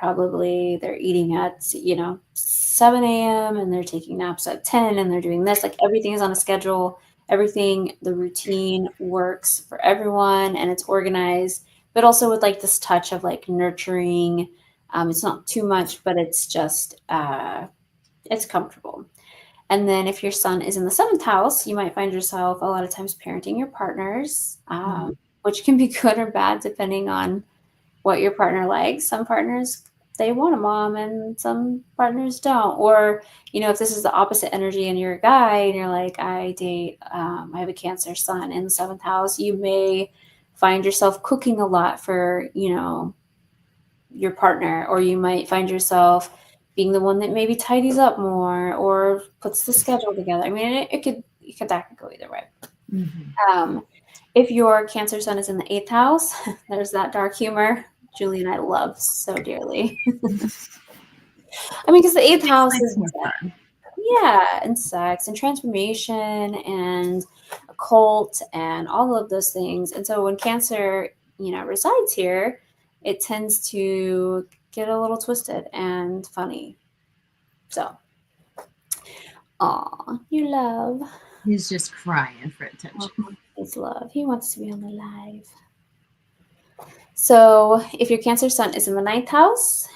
eating at 7 a.m. and they're taking naps at 10 and they're doing this. Like everything is on a schedule. The routine works for everyone and it's organized, but also with like this touch of like nurturing. It's not too much, but it's just it's comfortable. And then if your sun is in the seventh house, you might find yourself a lot of times parenting your partners, which can be good or bad depending on what your partner likes. Some partners, they want a mom and some partners don't. Or, if this is the opposite energy and you're a guy and you're like, I have a Cancer sun in the seventh house, you may find yourself cooking a lot for, your partner, or you might find yourself being the one that maybe tidies up more or puts the schedule together. I mean, that could go either way. If your Cancer sun is in the eighth house, there's that dark humor Julie and I love so dearly. I mean, because the eighth house is fun. Yeah, and sex and transformation and occult and all of those things. And so when Cancer, resides here, it tends to get a little twisted and funny. So, you love. He's just crying for attention. His love. He wants to be on the live. So if your Cancer sun is in the ninth house,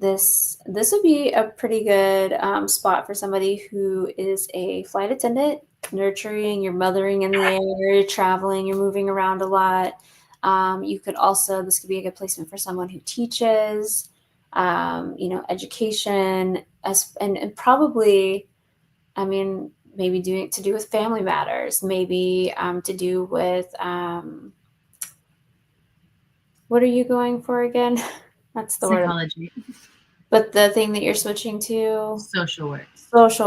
this would be a pretty good spot for somebody who is a flight attendant, nurturing, you're mothering in the air, you're traveling, you're moving around a lot. This could be a good placement for someone who teaches, education, and probably, maybe to do with family matters, maybe to do with, what are you going for again? That's the Psychology. word. But the thing that you're switching to? Social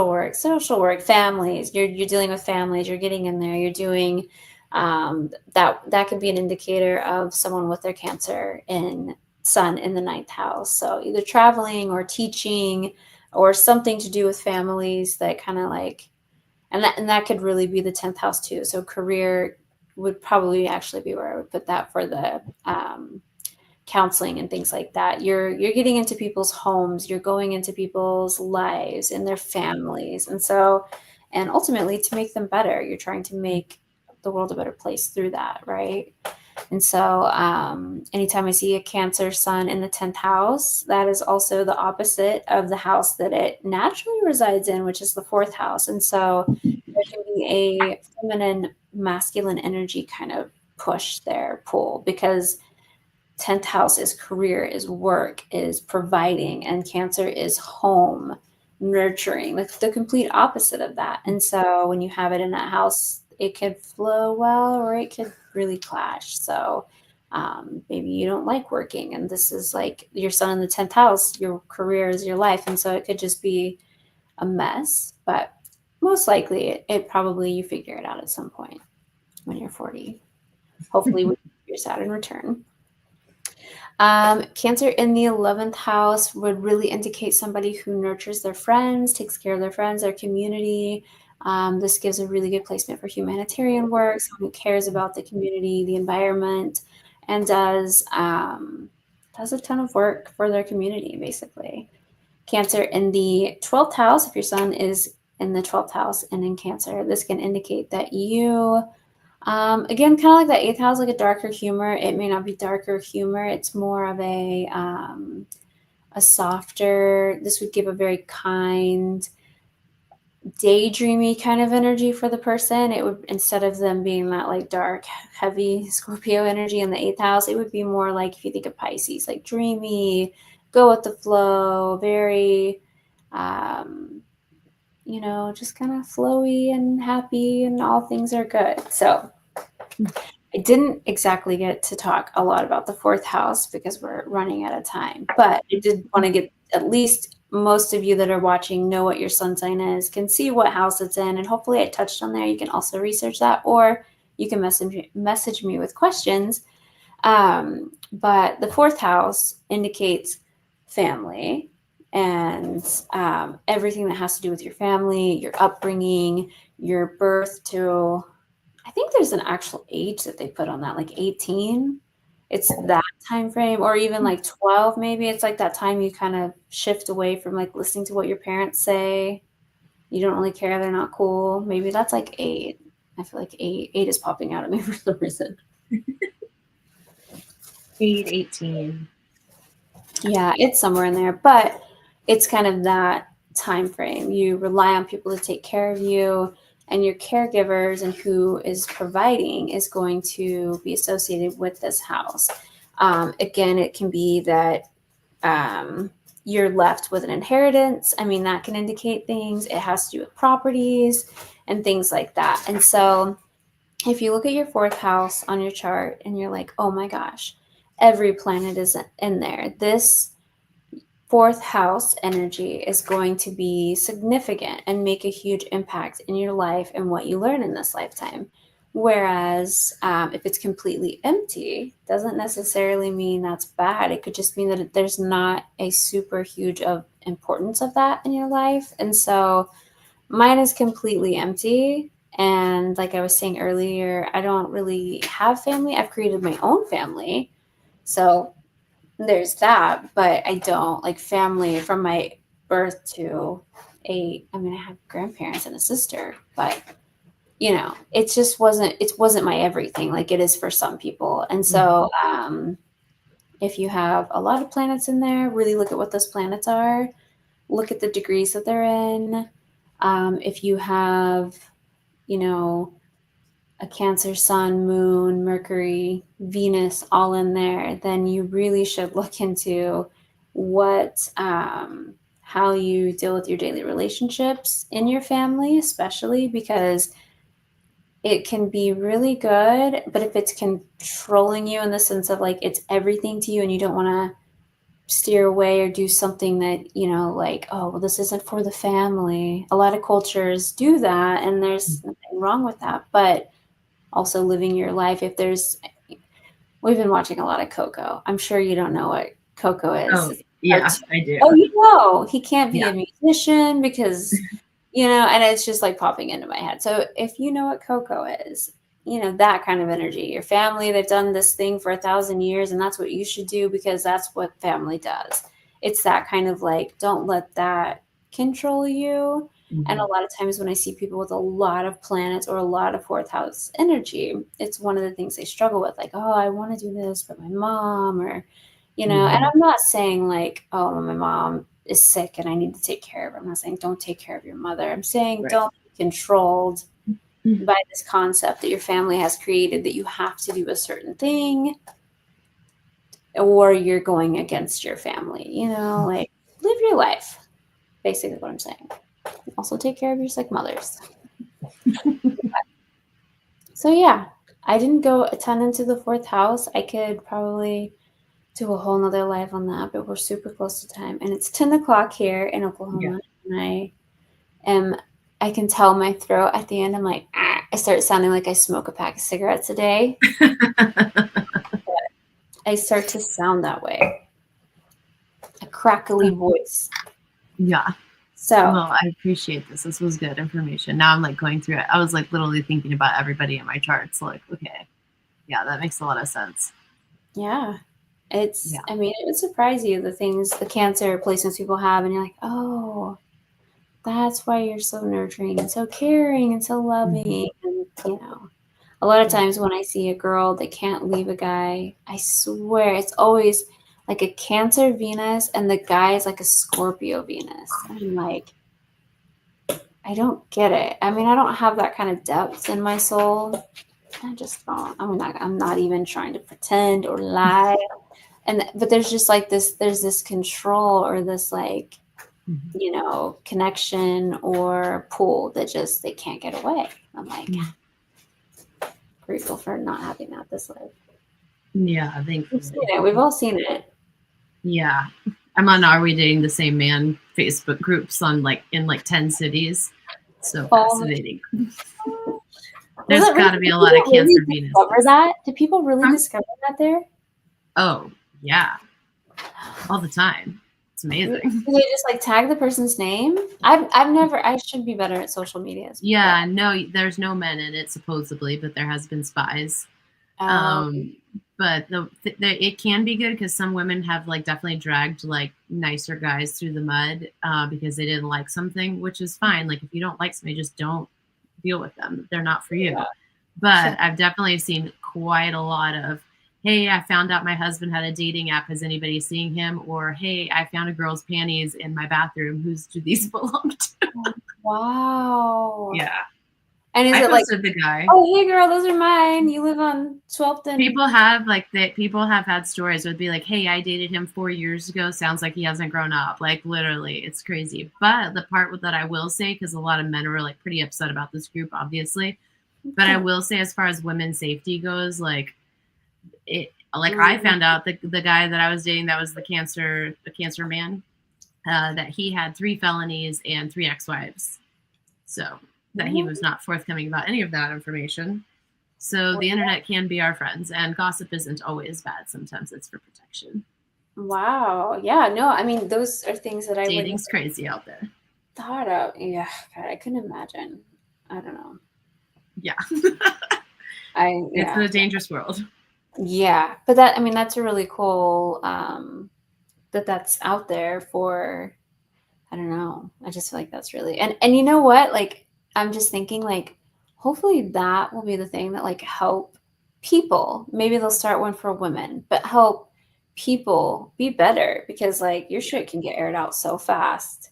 work, families. You're dealing with families. You're getting in there. You're doing that could be an indicator of someone with their Cancer sun in the ninth house. So either traveling or teaching or something to do with families that kind of like, and that could really be the 10th house too. So career would probably actually be where I would put that for the counseling and things like that. You're getting into people's homes, you're going into people's lives and their families. And ultimately to make them better, you're trying to make the world a better place through that, right? And so anytime I see a Cancer sun in the 10th house, that is also the opposite of the house that it naturally resides in, which is the 4th house. And so there can be a feminine, masculine energy kind of push there, pull, because 10th house is career, is work, is providing, and Cancer is home, nurturing, like the complete opposite of that. And so when you have it in that house, it could flow well or it could really clash. So maybe you don't like working, and this is like your sun in the 10th house, your career is your life. And so it could just be a mess, but most likely it probably you figure it out at some point when you're 40, hopefully with your Saturn return. Cancer in the 11th house would really indicate somebody who nurtures their friends, takes care of their friends, their community. This gives a really good placement for humanitarian work, someone who cares about the community, the environment, and does a ton of work for their community, basically. Cancer in the 12th house, if your sun is in the 12th house and in Cancer, this can indicate that you, again, kind of like that 8th house, like a darker humor. It may not be darker humor. It's more of a softer, this would give a very kind, daydreamy kind of energy for the person. It would, instead of them being that like dark, heavy Scorpio energy in the 8th house, it would be more like, if you think of Pisces, like dreamy, go with the flow, very, just kind of flowy and happy, and all things are good. So I didn't exactly get to talk a lot about the 4th house because we're running out of time, but I did want to get at least most of you that are watching know what your sun sign is, can see what house it's in, and hopefully I touched on there. You can also research that, or you can message me with questions. But the 4th house indicates family and everything that has to do with your family, your upbringing, your birth to, I think there's an actual age that they put on that, like 18. It's that time frame, or even like 12, maybe. It's like that time you kind of shift away from like listening to what your parents say. You don't really care, they're not cool. Maybe that's like 8. I feel like 8 is popping out at me for some reason. 8, 18. Yeah, it's somewhere in there, but it's kind of that time frame. You rely on people to take care of you, and your caregivers and who is providing is going to be associated with this house. Again, it can be that you're left with an inheritance. I mean, that can indicate things. It has to do with properties and things like that. And so if you look at your 4th house on your chart and you're like, oh my gosh, every planet is in there, this 4th house energy is going to be significant and make a huge impact in your life and what you learn in this lifetime. Whereas if it's completely empty, doesn't necessarily mean that's bad. It could just mean that there's not a super huge of importance of that in your life. And so mine is completely empty. And like I was saying earlier, I don't really have family. I've created my own family. So there's that, but I don't like family from my birth to I have grandparents and a sister, but it just wasn't my everything like it is for some people. And so if you have a lot of planets in there, really look at what those planets are, look at the degrees that they're in. If you have, a Cancer, Sun, Moon, Mercury, Venus all in there, then you really should look into what how you deal with your daily relationships in your family, especially because it can be really good, but if it's controlling you in the sense of like it's everything to you and you don't want to steer away or do something that, like, oh, well, this isn't for the family. A lot of cultures do that, and there's nothing wrong with that, but also living your life. We've been watching a lot of Coco. I'm sure you don't know what Coco is. Oh, yeah, I do. Oh, he can't be a musician because, and it's just like popping into my head. So if you know what Coco is, that kind of energy. Your family, they've done this thing for 1,000 years, and that's what you should do because that's what family does. It's that kind of like, don't let that control you. And a lot of times when I see people with a lot of planets or a lot of fourth house energy, it's one of the things they struggle with. Like, oh, I want to do this, but my mom, or, and I'm not saying like, oh, my mom is sick and I need to take care of her. I'm not saying don't take care of your mother. I'm saying don't be controlled by this concept that your family has created that you have to do a certain thing or you're going against your family, like live your life. Basically what I'm saying. Also take care of your sick mothers. So yeah, I didn't go a ton into the fourth house. I could probably do a whole nother live on that, but we're super close to time. And it's 10 o'clock here in Oklahoma. Yeah. And I can tell my throat at the end. I'm like, I start sounding like I smoke a pack of cigarettes a day. I start to sound that way. A crackly voice. Yeah. So, well, I appreciate this. This was good information. Now I'm like going through it. I was like literally thinking about everybody in my charts. Like, okay, yeah, that makes a lot of sense. Yeah. I mean, it would surprise you the Cancer placements people have, and you're like, oh, that's why you're so nurturing and so caring and so loving. And, a lot of times when I see a girl that can't leave a guy, I swear it's always like a Cancer Venus and the guy is like a Scorpio Venus. And I'm like, I don't get it. I mean, I don't have that kind of depth in my soul. I just don't. I'm not even trying to pretend or lie. But there's just like there's this control or this like, connection or pull that just, they can't get away. I'm like, grateful for not having that this life. Yeah, I think we've all seen it. Yeah. I'm on Are We Dating the Same Man Facebook groups in 10 cities. So fascinating. There's got to be a lot of Cancer Venus. Discover that? Do people really discover that there? Oh, yeah. All the time. It's amazing. Do they just like tag the person's name? I should be better at social media. Yeah, no, there's no men in it supposedly, but there has been spies. But it can be good because some women have like definitely dragged like nicer guys through the mud because they didn't like something, which is fine. Like if you don't like somebody, just don't deal with them. They're not for you. Yeah. But I've definitely seen quite a lot of, hey, I found out my husband had a dating app. Has anybody seen him? Or, hey, I found a girl's panties in my bathroom. Whose do these belong to? Wow. Yeah. And is I it like the guy? Oh, hey girl, those are mine. You live on 12th and people have had stories would be like, hey, I dated him 4 years ago. Sounds like he hasn't grown up. Like literally, it's crazy. But the part that I will say, because a lot of men were like pretty upset about this group, obviously. But I will say, as far as women's safety goes, like I found out the guy that I was dating that was the cancer man, that he had 3 felonies and 3 ex-wives. So that he was not forthcoming about any of that information. So the internet can be our friends, and gossip isn't always bad. Sometimes it's for protection. Wow. Yeah. No, I mean, those are things that Dating's crazy out there. Thought of. Yeah. God, I couldn't imagine. I don't know. Yeah. It's a dangerous world. Yeah. But that's a really cool that's out there for, I don't know. I just feel like that's really, and you know what? Like, I'm just thinking like, hopefully that will be the thing that like help people. Maybe they'll start one for women, but help people be better because like your shit can get aired out so fast,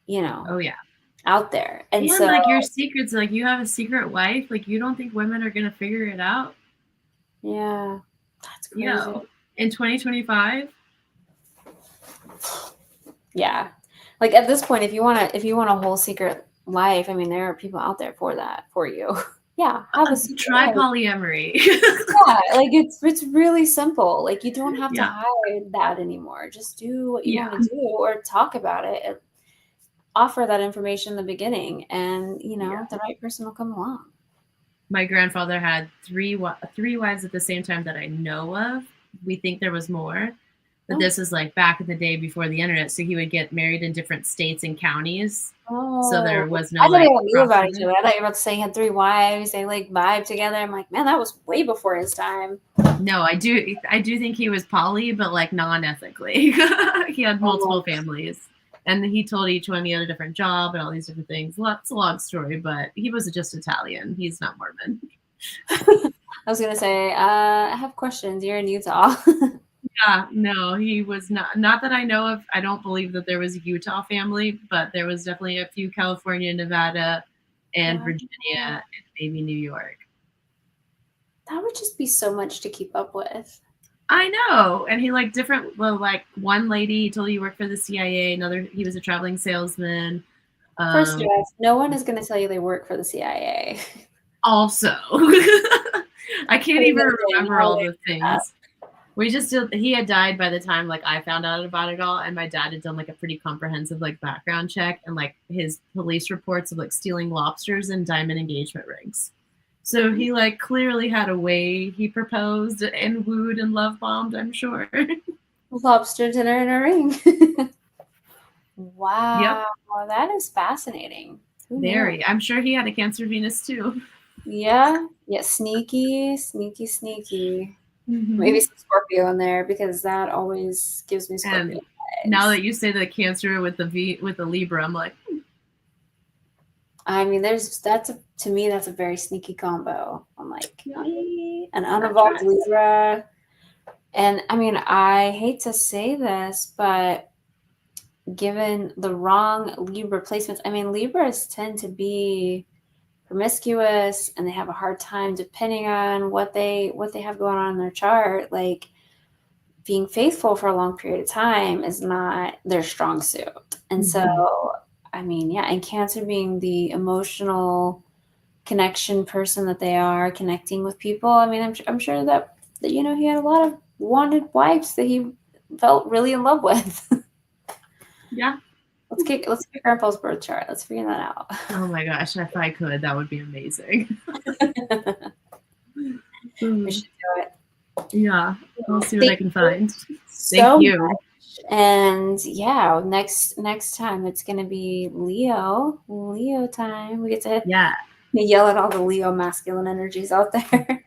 Oh yeah. Out there. And so like your secrets, like you have a secret wife, like you don't think women are going to figure it out? Yeah. That's crazy. In 2025? Yeah. Like at this point, if you want a whole secret life, I mean, there are people out there for that, for you. Yeah. Have a try polyamory. Yeah. Like it's really simple. Like you don't have to hide that anymore. Just do what you want to do or talk about it. Offer that information in the beginning and, the right person will come along. My grandfather had 3 wives at the same time that I know of. We think there was more. But this is like back in the day before the internet. So he would get married in different states and counties. So there was no I thought like they all knew about each crossover. other. I thought you were about to say he had 3 wives. They like vibe together. I'm like, man, that was way before his time. No, I do think he was poly, but like non-ethically. He had multiple families. And he told each one he had a different job and all these different things. It's a long story, but he was just Italian. He's not Mormon. I was gonna say, I have questions. You're in Utah. Yeah, no, he was not that I know of. I don't believe that there was a Utah family, but there was definitely a few California, Nevada, and Virginia, and maybe New York. That would just be so much to keep up with. I know. And he like different, well, like one lady he told he worked for the CIA, another he was a traveling salesman. First off, no one is going to tell you they work for the CIA. Also, I can't even remember all the things. We just did, he had died by the time like I found out about it all, and my dad had done like a pretty comprehensive like background check and like his police reports of like stealing lobsters and diamond engagement rings. So he like clearly had a way he proposed and wooed and love bombed, I'm sure. Lobster dinner in a ring. Wow. Yep. That is fascinating. Very. I'm sure he had a Cancer Venus too. Yeah. Yeah. Sneaky. Mm-hmm. Maybe some Scorpio in there because that always gives me Scorpio vibes. Now that you say the Cancer with the Libra, I'm like, I mean, to me that's a very sneaky combo. I'm like, an unevolved Libra. And I mean, I hate to say this, but given the wrong Libra placements, I mean, Libras tend to be promiscuous and they have a hard time depending on what they have going on in their chart. Like being faithful for a long period of time is not their strong suit. And so, I mean, yeah, and Cancer being the emotional connection person that they are, connecting with people. I mean, I'm sure that he had a lot of wanted wives that he felt really in love with. Yeah. Let's kick Grandpa's birth chart. Let's figure that out. Oh my gosh, if I could, that would be amazing. We should do it. Yeah, I'll see what I can find. Thank you. And yeah, next time it's gonna be Leo time. We get to yell at all the Leo masculine energies out there.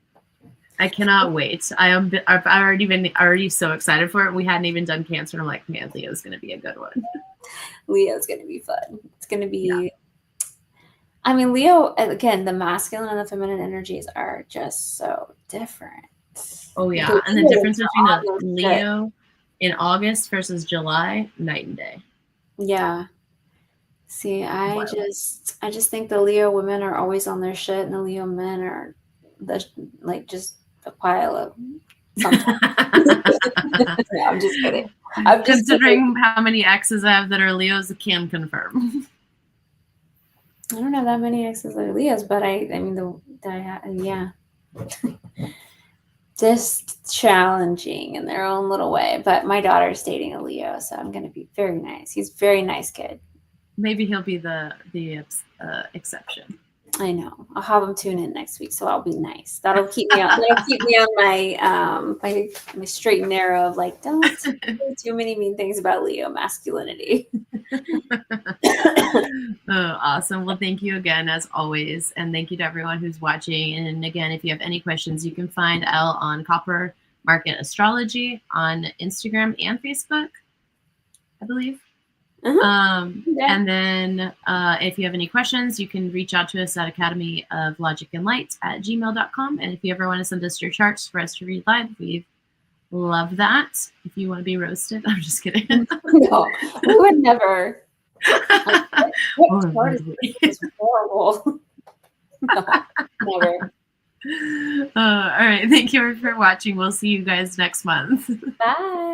I cannot wait. I've already so excited for it. We hadn't even done Cancer. And I'm like, man, Leo's gonna be a good one. Leo's gonna be fun. It's gonna be. I mean, Leo, again, the masculine and the feminine energies are just so different. Oh yeah, and the difference between a Leo in August versus July, night and day. Yeah. See, I just think the Leo women are always on their shit, and the Leo men are just a pile of something. No, I'm just kidding. Considering how many exes I have that are Leos, I can confirm. I don't have that many exes that are Leos, but yeah. Just challenging in their own little way. But my daughter's dating a Leo, so I'm going to be very nice. He's a very nice kid. Maybe he'll be the exception. I know. I'll have him tune in next week, so I'll be nice. That'll keep me on. my straight and narrow of like, don't say too many mean things about Leo masculinity. Oh, awesome. Well, thank you again, as always. And thank you to everyone who's watching. And again, if you have any questions, you can find Elle on Copper Market Astrology on Instagram and Facebook, I believe. And then if you have any questions, you can reach out to us at academyoflogicandlight@gmail.com. And if you ever want to send us your charts for us to read live, we love that. If you want to be roasted, I'm just kidding. No, we would never. What part is this? Horrible. No, never. All right. Thank you for watching. We'll see you guys next month. Bye.